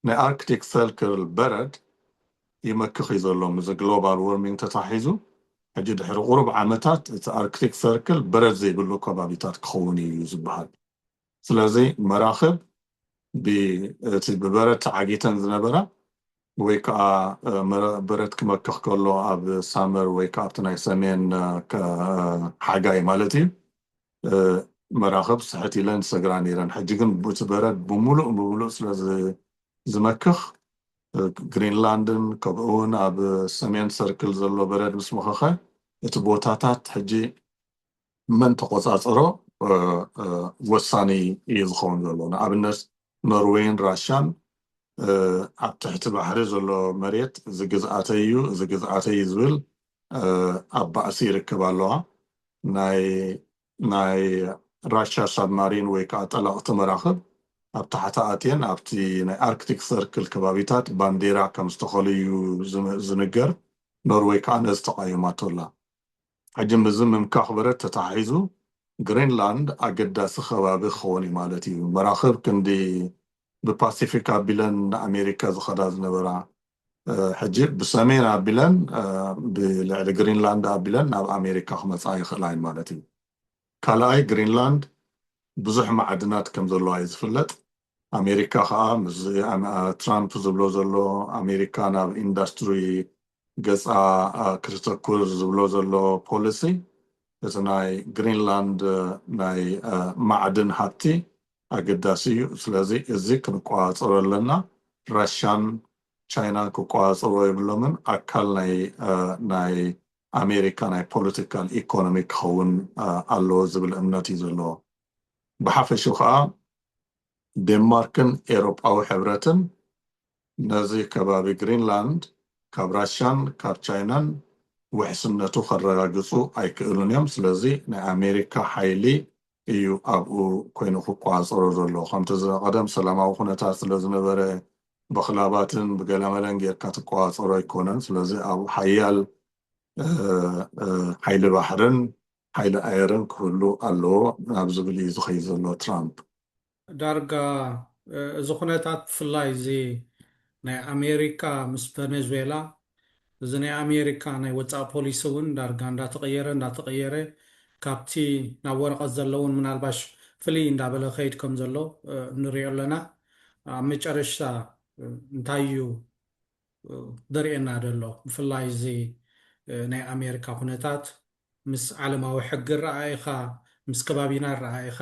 ናይ ኣርክቲክ ሰርክል በረድ ይመክኽ እዩ ዘሎ ምስ ግሎባል ዋርሚንግ ተታሒዙ ሕጂ ድሕሪ ቁሩብ ዓመታት እቲ ኣርክቲክ ሰርክል በረድ ዘይብሉ ከባቢታት ክኸውን እዩ ዝበሃል ስለዚ መራኽብ እቲ ብበረድ ተዓጊተን ዝነበራ ወይ ከዓ በረድ ክመክኽ ከሎ ኣብ ሳመር ወይ ከዓ ኣብቲ ናይ ሰሜን ሓጋይ ማለት እዩ መራኽብ ስሕት ኢለን ሰግራ ነይረን ሕጂ ግን እቲ በረድ ብምሉእ ስለ ዝመክኽ ግሪንላንድን ከምኡውን ኣብ ሰሜን ሰርክል ዘሎ በረድ ምስ መኸኸ እቲ ቦታታት ሕጂ መን ተቆፃፅሮ ወሳኒ እዩ ዝኸውን ዘሎ ንኣብነት ኖርዌይን ራሽያን ኣብ ትሕቲ ባሕሪ ዘሎ መሬት ዝግዝኣተይ እዩ ዝግዝኣተይ ዝብል ኣብ ባእሲ ይርከብ ኣለዋ ናይ ራሽያ ሳብማሪን ወይ ከዓ ጠለቕቲ መራኽብ ኣብ ታሕቲ ኣትየን ኣብቲ ናይ ኣርክቲክ ሰርክል ከባቢታት ባንዴራ ከም ዝተኸልዩ ዝንገር ኖርዌይ ከዓ ነዚ ተቃይማቶላ ሕጂ ምዝ ምምካኽ በረድ ተታሒዙ ግሪንላንድ ኣገዳሲ ከባቢ ክኸውን እዩ ማለት እዩ መራኽብ ክንዲ ብፓሲፊክ ኣቢለን ንኣሜሪካ ዝኸዳ ዝነበራ ሕጂ ብሰሜን ኣቢለን ብልዕሊ ግሪንላንድ ኣቢለን ናብ ኣሜሪካ ክመፃ ይኽእላ እየን ማለት እዩ ካልኣይ ግሪንላንድ ብዙሕ ማዕድናት ከም ዘለዋ እዩ ዝፍለጥ ኣሜሪካ ከዓ ምስ ትራምፕ ዝብሎ ዘሎ ኣሜሪካ ናብ ኢንዳስትሪ ገፃ ክተኩር ዝብሎ ዘሎ ፖሊሲ እቲ ናይ ግሪንላንድ ናይ ማዕድን ሃብቲ ኣገዳሲ እዩ ስለዚ እዚ ክንቋፀሮ ኣለና ራሽያን ቻይናን ክቋፀሮ የብሎምን ኣካል ናይ ኣሜሪካ ናይ ፖለቲካል ኢኮኖሚ ክኸውን ኣለዎ ዝብል እምነት እዩ ዘለዎ ብሓፈሹ ከዓ ዴንማርክን ኤሮጳዊ ሕብረትን ነዚ ከባቢ ግሪንላንድ ካብ ራሽያን ካብ ቻይናን ውሕስነቱ ከረጋግፁ ኣይክእሉን እዮም ስለዚ ናይ ኣሜሪካ ሓይሊ እዩ ኣብኡ ኮይኑ ክቋፀሮ ዘሎ ከምቲ ቀደም ሰላማዊ ኩነታት ስለ ዝነበረ ብክላባትን ብገለመለን ጌርካ ትቋፀሮ ኣይኮነን ስለዚ ኣብ ሓያል ሓይሊ ባሕርን ሓይሊ ኣየርን ክህሉ ኣለዎ ናብ ዝብል እዩ ዝኸይድ ዘሎ ትራምፕ ዳርጋ እዚ ኩነታት ብፍላይ እዚ ናይ ኣሜሪካ ምስ ቨነዙዌላ እዚ ናይ ኣሜሪካ ናይ ወፃኢ ፖሊሲ እውን ዳርጋ እንዳተቀየረ ካብቲ ናብ ወረቐት ዘለውን ምናልባሽ ፍልይ እንዳበለ ከይድ ከም ዘሎ ንሪኦ ኣለና ኣብ መጨረሻ እንታይ እዩ ዘርእየና ዘሎ ብፍላይ እዚ ናይ ኣሜሪካ ኩነታት ምስ ዓለማዊ ሕጊ ረኣይኻ ምስ ከባቢና ረኣይኻ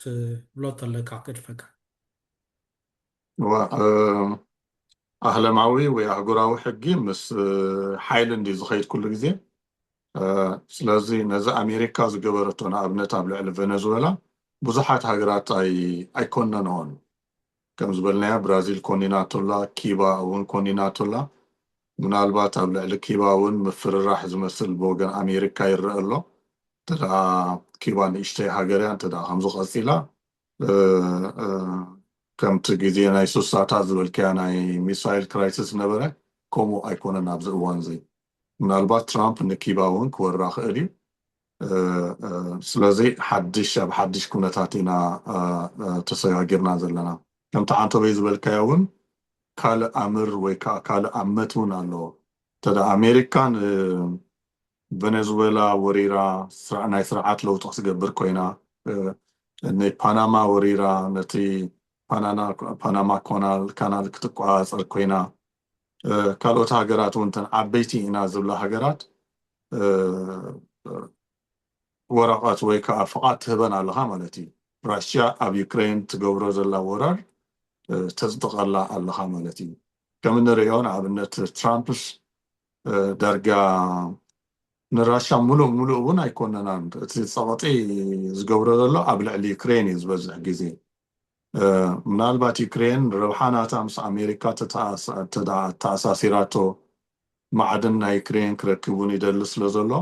ትብሎ ተለካ ክድፈካ ኣህለማዊ ወይ ኣህጉራዊ ሕጊ ምስ ሓይሊ እንዲ ዝኸይድ ኩሉ ግዜ ስለዚ ነዚ ኣሜሪካ ዝገበረቶ ንኣብነት ኣብ ልዕሊ ቬነዙዌላ ብዙሓት ሃገራት ኣይኮነንዎን ከም ዝበልናያ ብራዚል ኮኒናቶላ ኪባ እውን ኮኒናቶላ ምናልባት ኣብ ልዕሊ ኪባ እውን ምፍርራሕ ዝመስል ብወገን ኣሜሪካ ይረአ ኣሎ እንተዳ ኪባ ንእሽተይ ሃገር እያ እንተዳ ከምዚ ቀፂላ ከምቲ ግዜ ናይ ሱሳታት ዝበልከያ ናይ ሚሳይል ክራይሲስ ነበረ ከምኡ ኣይኮነን ኣብዚ እዋን እዚ ምናልባት ትራምፕ ንኪባ እውን ክወራ ክእል እዩ ስለዚ ኣብ ሓድሽ ኩነታት ኢና ተሰጋጊርና ዘለና ከምቲ ዓንተበይ ዝበልካዮ እውን ካልእ ኣምር ወይ ከዓ ካልእ ኣመት እውን ኣለዎ እንተዳ ኣሜሪካን ቬነዙዌላ ወሪራ ናይ ስርዓት ለውጢ ክትገብር ኮይና ንፓናማ ወሪራ ነቲ ፓናማ ካናል ክትቋፀር ኮይና ካልኦት ሃገራት እውን ተን ዓበይቲ ኢና ዝብላ ሃገራት ወረቐት ወይ ከዓ ፍቓድ ትህበን ኣለኻ ማለት እዩ ራሽያ ኣብ ዩክሬን ትገብሮ ዘላ ወራር ተፅድቐላ ኣለኻ ማለት እዩ ከም እንሪኦ ንኣብነት ትራምፕስ ዳርጋ ንራሽያ ሙሉእ እውን ኣይኮነናን እቲ ፀቕጢ ዝገብሮ ዘሎ ኣብ ልዕሊ ዩክሬን እዩ ዝበዝሕ ግዜ ምናልባት ዩክሬን ረብሓናታ ምስ ኣሜሪካ ተኣሳሲራቶ ማዕድን ናይ ዩክሬን ክረክቡን ይደሊ ስለ ዘሎ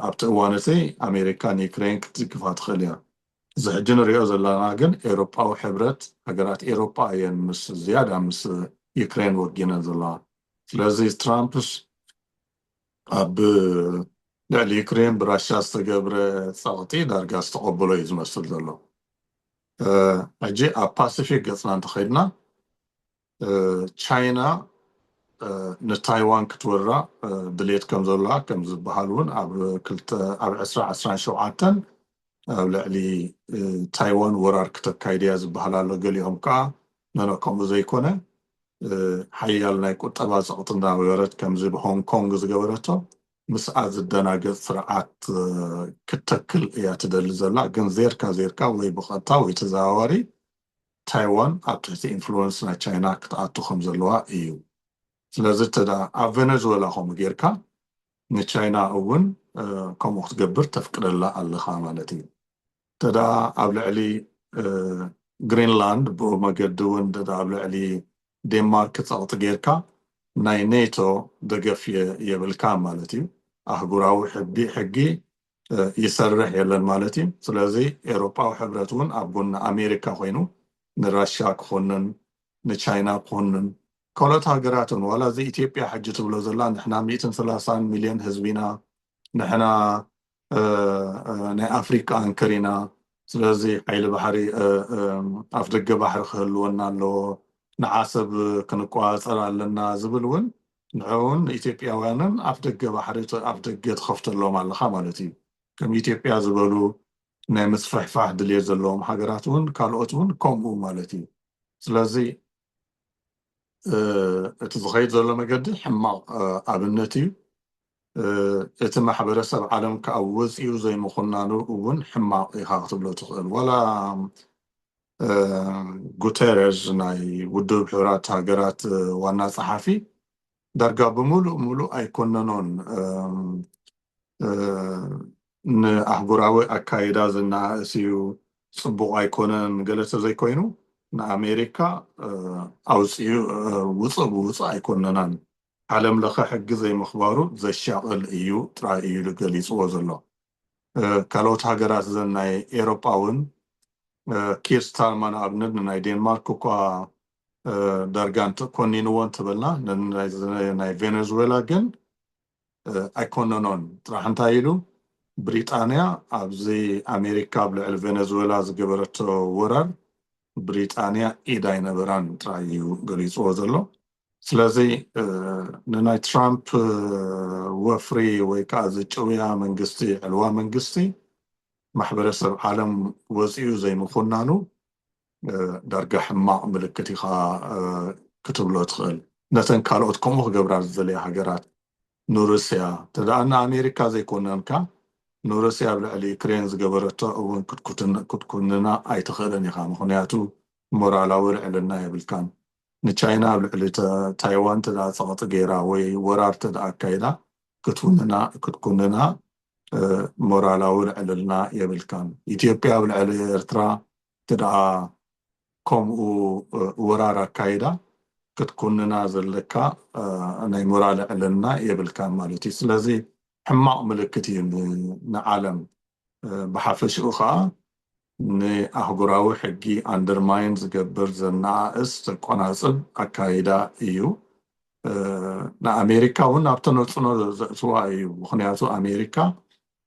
ኣብቲ እዋን እቲ ኣሜሪካ ንዩክሬን ክትድግፋ ትኽእል እያ እዚ ሕጂ ንሪኦ ዘለና ግን ኤሮጳዊ ሕብረት ሃገራት ኤሮጳ እየን ምስ ዝያዳ ምስ ዩክሬን ወጊነን ዘለዋ ስለዚ ትራምፕስ ኣብ ልዕሊ ዩክሬን ብራሻ ዝተገብረ ፀቕጢ ዳርጋ ዝተቐበሎ እዩ ዝመስል ዘሎ ሕጂ ኣብ ፓሲፊክ ገፅና እንተኸይድና ቻይና ንታይዋን ክትወራ ድሌት ከም ዘለዋ ከም ዝበሃል እውን ኣብ 2017 ኣብ ልዕሊ ታይዋን ወራር ክተካይድ እያ ዝበሃል ኣሎ ገሊኦም ከዓ ነኖ ከምኡ ዘይኮነ ሓያል ናይ ቁጠባ ፀቕጢ እንዳገበረት ከምዚ ብሆንግ ኮንግ ዝገበረቶ ምስኣ ዝደናገፅ ስርዓት ክትተክል እያ ትደሊ ዘላ ግን ዜርካ ወይ ብቐጥታ ወይ ተዘዋዋሪ ታይዋን ኣብ ትሕቲ ኢንፍሉወንስ ናይ ቻይና ክትኣቱ ከም ዘለዋ እዩ ስለዚ ተዳ ኣብ ቬነዙዌላ ከምኡ ጌርካ ንቻይና እውን ከምኡ ክትገብር ተፍቅደላ ኣለኻ ማለት እዩ ተዳ ኣብ ልዕሊ ግሪንላንድ ብኡ መገዲ እውን ኣብ ልዕሊ ዴንማርክ ፀቕጢ ጌርካ ናይ ኔቶ ደገፍ የብልካ ማለት እዩ ኣህጉራዊ ሕጊ ይሰርሕ የለን ማለት እዩ ስለዚ ኤሮጳዊ ሕብረት እውን ኣብ ጎኒ ኣሜሪካ ኮይኑ ንራሽያ ክኾንን ንቻይና ክኾንን ካልኦት ሃገራትን ዋላ እዚ ኢትዮጵያ ሕጂ ትብሎ ዘላ ንሕና 130 ሚልዮን ህዝቢና ንሕና ናይ ኣፍሪካ ኣንከሪና ስለዚ ሓይሊ ባሕሪ ኣፍ ደገ ባሕሪ ክህልወና ኣለዎ ንዓሰብ ክንቋፀር ኣለና ዝብል እውን ንዕውን ኢትዮጵያውያንን ኣፍ ደገ ባሕሪ ኣፍ ደገ ትኸፍተሎም ኣለኻ ማለት እዩ ከም ኢትዮጵያ ዝበሉ ናይ ምስፍሕፋሕ ድልየት ዘለዎም ሃገራት እውን ካልኦት እውን ከምኡ ማለት እዩ ስለዚ እቲ ዝኸይድ ዘሎ መገዲ ሕማቕ ኣብነት እዩ እቲ ማሕበረሰብ ዓለም ከዓ ወፂኡ ዘይምኹናኑ እውን ሕማቕ ኢኻ ክትብሎ ትኽእል ዋላ ጉተረስ ናይ ውድብ ሕብራት ሃገራት ዋና ፀሓፊ ዳርጋ ብሙሉእ ኣይኮነኖን ንኣህጉራዊ ኣካይዳ ዝናእስ እዩ ፅቡቕ ኣይኮነን ገለ ዘይኮይኑ ንኣሜሪካ ኣውፅኡ ውፅእ ብውፅእ ኣይኮነናን ዓለም ለኸ ሕጊ ዘይምኽባሩ ዘሻቕል እዩ ጥራይ እዩ ገሊፅዎ ዘሎ ካልኦት ሃገራት ዘን ናይ ኤሮጳ እውን ኪር ስታርመር ኣብነት ናይ ዴንማርክ እኳ ዳርጋ ኮኒንዎ እንትበልና ናይ ቬነዙዌላ ግን ኣይኮነኖን ጥራሕ እንታይ ኢሉ ብሪጣንያ ኣብዚ ኣሜሪካ ኣብ ልዕሊ ቬነዙዌላ ዝገበረቶ ወራር ብሪጣንያ ኢድ ኣይነበራን ጥራሕ እዩ ገሊፅዎ ዘሎ ስለዚ ንናይ ትራምፕ ወፍሪ ወይ ከዓ ዝጭውያ መንግስቲ ዕልዋ መንግስቲ ማሕበረሰብ ዓለም ወፂኡ ዘይምኹናኑ ዳርጋ ሕማቕ ምልክት ኢኻ ክትብሎ ትኽእል ነተን ካልኦት ከምኡ ክገብራ ዝደለያ ሃገራት ንሩስያ ተዳኣ ንኣሜሪካ ዘይኮነንካ ንሩስያ ኣብ ልዕሊ ዩክሬን ዝገበረቶ እውን ክትኩንና ኣይትኽእልን ኢኻ ምክንያቱ ሞራላዊ ልዕልና የብልካን ንቻይና ኣብ ልዕሊ ታይዋን ተዳኣ ፀቕጢ ገይራ ወይ ወራር ተዳኣ ኣካይዳ ክትኩንና ሞራላዊ ልዕልና የብልካን ኢትዮጵያ ኣብ ልዕሊ ኤርትራ ተዳኣ ከምኡ ወራር ኣካይዳ ክትኩንና ዘለካ ናይ ሞራል ልዕልና የብልካን ማለት እዩ ስለዚ ሕማቕ ምልክት እዩ ንዓለም ብሓፈሽኡ ከዓ ንኣህጉራዊ ሕጊ ኣንደርማይን ዝገብር ዘናእስ ዘቆናፅል ኣካይዳ እዩ ንኣሜሪካ እውን ኣብ ተነፅኖ ዘእትዋ እዩ ምክንያቱ ኣሜሪካ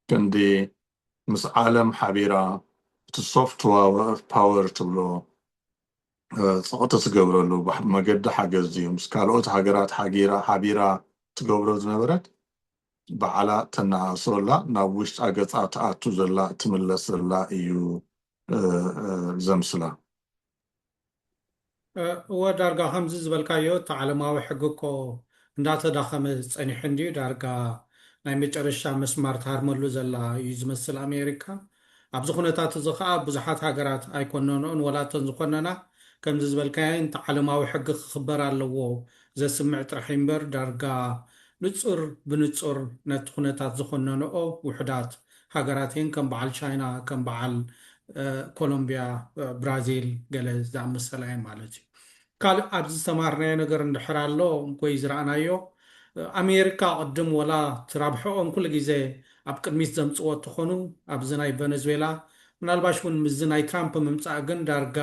ክንዲ ምስ ዓለም ሓቢራ እቲ ሶፍት ፓወር ትብሎ ፀቕጢ ትገብረሉ መገዲ ሓገዝ እዩ ምስ ካልኦት ሃገራት ሓቢራ ትገብሮ ዝነበረት በዓላ ተናእሶላ ናብ ውሽጣ ገፃ ተኣቱ ዘላ ትምለስ ዘላ እዩ ዘምስላ እወ ዳርጋ ከምዚ ዝበልካዮ እቲ ዓለማዊ ሕጊ እኮ እንዳተዳኸመ ፀኒሑ እንድዩ ዳርጋ ናይ መጨረሻ መስማር ትሃርመሉ ዘላ እዩ ዝመስል ኣሜሪካ ኣብዚ ኩነታት እዚ ከዓ ብዙሓት ሃገራት ኣይኮነንኦን ወላተን ዝኮነና ከምዚ ዝበልካዮ እቲ ዓለማዊ ሕጊ ክኽበር ኣለዎ ዘስምዕ ጥራሕ እምበር ዳርጋ ንፁር ብንፁር ነቲ ኩነታት ዝኮነንኦ ውሕዳት ሃገራት እየን ከም በዓል ቻይና ከም በዓል ኮሎምቢያ ብራዚል ገለ ዝኣመሰላ እየን ማለት እዩ ካልእ ኣብዚ ዝተማርናዮ ነገር እንድሕር ኣሎ ወይ ዝረኣናዮ ኣሜሪካ ቅድም ወላ ትራብሕኦም ኩሉ ግዜ ኣብ ቅድሚት ዘምፅዎ እንትኾኑ ኣብዚ ናይ ቬነዙዌላ ምናልባሽ እውን ምዝ ናይ ትራምፕ ምምፃእ ግን ዳርጋ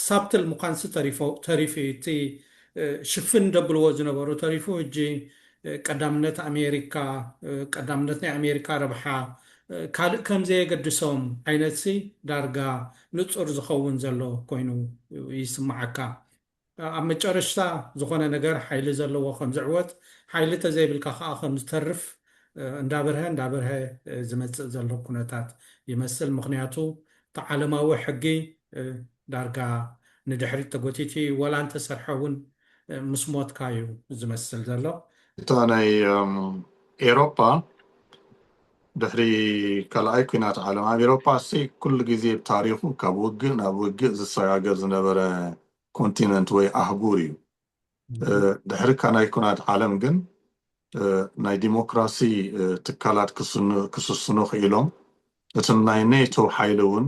ሳብትል ምኳንሲ ተሪፉ እቲ ሽፍን ደብልዎ ዝነበሩ ተሪፉ ሕጂ ቀዳምነት ኣሜሪካ ቀዳምነት ናይ ኣሜሪካ ረብሓ ካልእ ከም ዘየገድሶም ዓይነት ዳርጋ ንፁር ዝኸውን ዘሎ ኮይኑ ይስማዓካ። ኣብ መጨረሽታ ዝኾነ ነገር ሓይሊ ዘለዎ ከም ዝዕወት ሓይሊ ተዘይብልካ ከዓ ከም ዝተርፍ እንዳበርሀ ዝመፅእ ዘሎ ኩነታት ይመስል። ምክንያቱ እቲ ዓለማዊ ሕጊ ዳርጋ ንድሕሪት ተጎቲቲ ወላ እንተሰርሐ እውን ምስ ሞትካ እዩ ዝመስል ዘሎ። እታ ናይ ኤሮፓ ድሕሪ ካልኣይ ኩናት ዓለም ኣብ ኤሮፓ ኩሉ ግዜ ብታሪኹ ካብ ውግእ ናብ ውግእ ዝሰጋገር ዝነበረ ኮንቲነንት ወይ ኣህጉር እዩ። ድሕሪ ናይ ኩናት ዓለም ግን ናይ ዲሞክራሲ ትካላት ክስስኑ ክኢሎም እቲ ናይ ኔቶ ሓይሊ እውን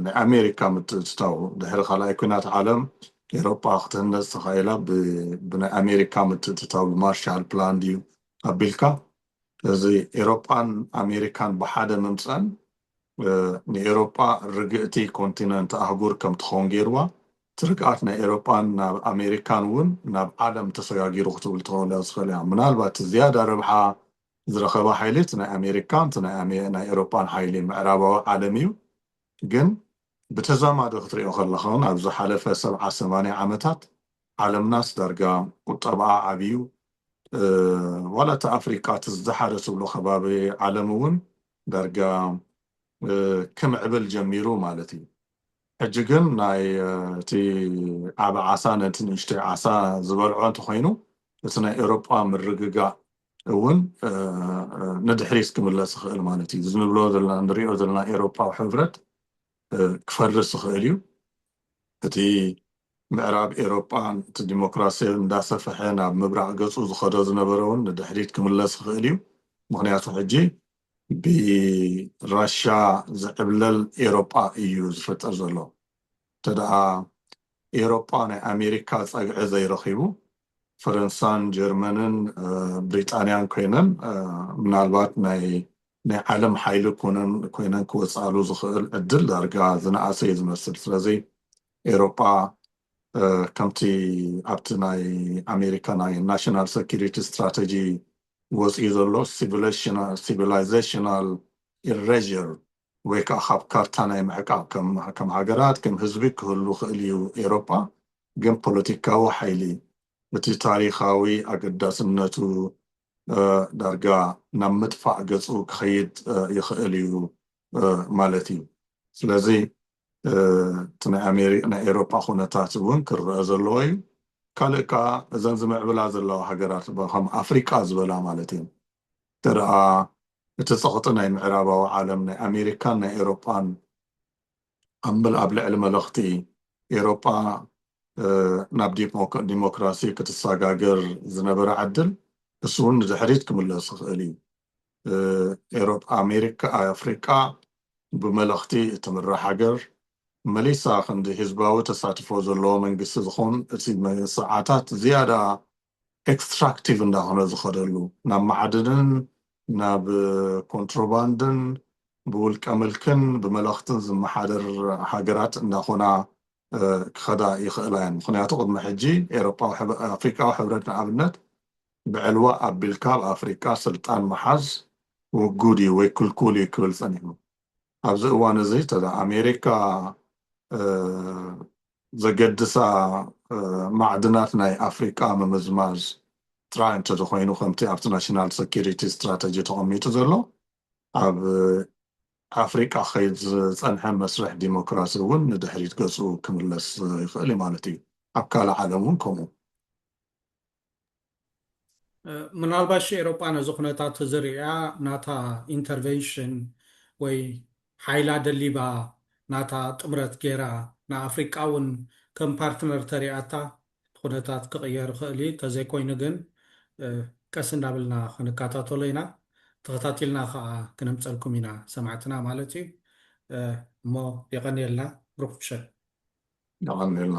ናይ ኣሜሪካ ምትእትታው ድሕሪ ካልኣይ ኩናት ዓለም ኤሮፓ ክትህነፅ ተኻኢላ ብናይ ኣሜሪካ ምትእትታው ማርሻል ፕላን ድዩ ኣቢልካ እዚ ኤሮፓን ኣሜሪካን ብሓደ ምምፀን ንኤሮፓ ርግእቲ ኮንቲነንት ኣህጉር ከም ትኸውን ገይርዋ ትርግኣት ናይ ኤሮፓን ናብ ኣሜሪካን እውን ናብ ዓለም ተሰጋጊሩ ክትብል ትኽእል ዝኽእል እያ። ምናልባት ዝያዳ ረብሓ ዝረኸባ ሓይሊ እቲ ናይ ኣሜሪካን እቲ ናይ ኤሮፓን ሓይሊ ምዕራባዊ ዓለም እዩ። ግን ብተዛማዶ ክትሪኦ ከለኻ ኣብ ዝሓለፈ 70-80 ዓመታት ዓለምናስ ዳርጋ ቁጠብኣ ዓብዩ ዋላ እቲ ኣፍሪቃ እቲ ዝሓደ ትብሎ ከባቢ ዓለም እውን ዳርጋ ክምዕብል ጀሚሩ ማለት እዩ። ሕጂ ግን ናይ እቲ ዓብ ዓሳ ነቲ ንእሽተይ ዓሳ ዝበልዖ እንተኮይኑ እቲ ናይ ኤሮፓ ምርግጋእ እውን ንድሕሪት ክምለስ ይኽእል ማለት እዩ። ዝንብሎ ዘለና ንሪኦ ዘለና ኤሮፓዊ ሕብረት ክፈርስ ይኽእል እዩ። እቲ ምዕራብ ኤሮፓ እቲ ዲሞክራሲ እንዳሰፍሐ ናብ ምብራቅ ገፁ ዝኸዶ ዝነበረ እውን ንድሕሪት ክምለስ ይኽእል እዩ። ምክንያቱ ሕጂ ብራሻ ዝዕብለል ኤሮፓ እዩ ዝፍጠር ዘሎ። ተደኣ ኤሮፓ ናይ ኣሜሪካ ፀግዒ ዘይረኺቡ ፈረንሳን ጀርመንን ብሪጣንያን ኮይነን ምናልባት ናይ ዓለም ሓይሊ ኮይነን ክወፃሉ ዝኽእል ዕድል ዳርጋ ዝነኣሰ እዩ ዝመስል። ስለዚ ኤሮፓ ከምቲ ኣብቲ ናይ ኣሜሪካ ናይ ናሽናል ሴኪሪቲ ስትራቴጂ ወፅኡ ዘሎ ሲቪላይዜሽናል ኢሬዥር ወይ ከዓ ካብ ካርታ ናይ ምዕቃብ ከም ሃገራት ከም ህዝቢ ክህሉ ክእል እዩ ኤሮፓ። ግን ፖለቲካዊ ሓይሊ እቲ ታሪኻዊ ኣገዳስነቱ ዳርጋ ናብ ምጥፋእ ገፁ ክኸይድ ይኽእል እዩ ማለት እዩ። ስለዚ እቲ ናይ ኤሮፓ ኩነታት እውን ክርአ ዘለዎ እዩ። ካልእ ከዓ እዘን ዝምዕብላ ዘለዋ ሃገራት ከም ኣፍሪቃ ዝበላ ማለት እዩ ተደኣ እቲ ፀቕጢ ናይ ምዕራባዊ ዓለም ናይ ኣሜሪካን ናይ ኤሮፓን ኣብ ልዕሊ መልእኽቲ ኤሮፓ ናብ ዲሞክራሲ ክትሰጋገር ዝነበረ ዕድል እሱ እውን ንድሕሪት ክምለስ ይኽእል እዩ። ኣፍሪቃ ብመልእኽቲ እትምራሕ ሃገር መሊሳ ክንዲ ህዝባዊ ተሳትፎ ዘለዎ መንግስቲ ዝኾን እቲ ሰዓታት ዝያዳ ኤክስትራክቲቭ እንዳኾነ ዝኸደሉ ናብ ማዕድንን ናብ ኮንትሮባንድን ብውልቀ ምልክን ብመልእኽትን ዝመሓደር ሃገራት እንዳኾና ክኸዳ ይኽእላ እየን። ምክንያቱ ቅድሚ ሕጂ ኣፍሪቃዊ ሕብረት ንኣብነት ብዕልዋ ኣቢልካ ብኣፍሪቃ ስልጣን መሓዝ ውጉድ እዩ ወይ ክልኩል እዩ ክብል ፀኒሑ። ኣብዚ እዋን እዚ ኣሜሪካ ዘገድሳ ማዕድናት ናይ ኣፍሪቃ ምምዝማዝ ጥራይ እንተኾይኑ ከምቲ ኣብቲ ናሽናል ሴኪሪቲ ስትራቴጂ ተቐሚጡ ዘሎ ኣብ ኣፍሪቃ ከይድ ዝፀንሐ መስርሕ ዲሞክራሲ እውን ንድሕሪት ገፁ ክምለስ ይኽእል እዩ ማለት እዩ። ኣብ ካልእ ዓለም እውን ከምኡ ምናልባሽ ኤሮፓ ነዚ ኩነታት ዝሪኣ ናታ ኢንተርቬንሽን ወይ ሓይላ ደሊባ ናታ ጥምረት ጌራ ንኣፍሪቃ እውን ከም ፓርትነር ተሪኣታ ኩነታት ክቕየር ይኽእል እዩ። ተዘይኮይኑ ግን ቀስ እንዳብልና ክንከታተሎ ኢና። ተኸታቲልና ከዓ ክነምፀልኩም ኢና ሰማዕትና ማለት እዩ። እሞ የቐኒየልና ሩክ ምሸት ይቐኒየልና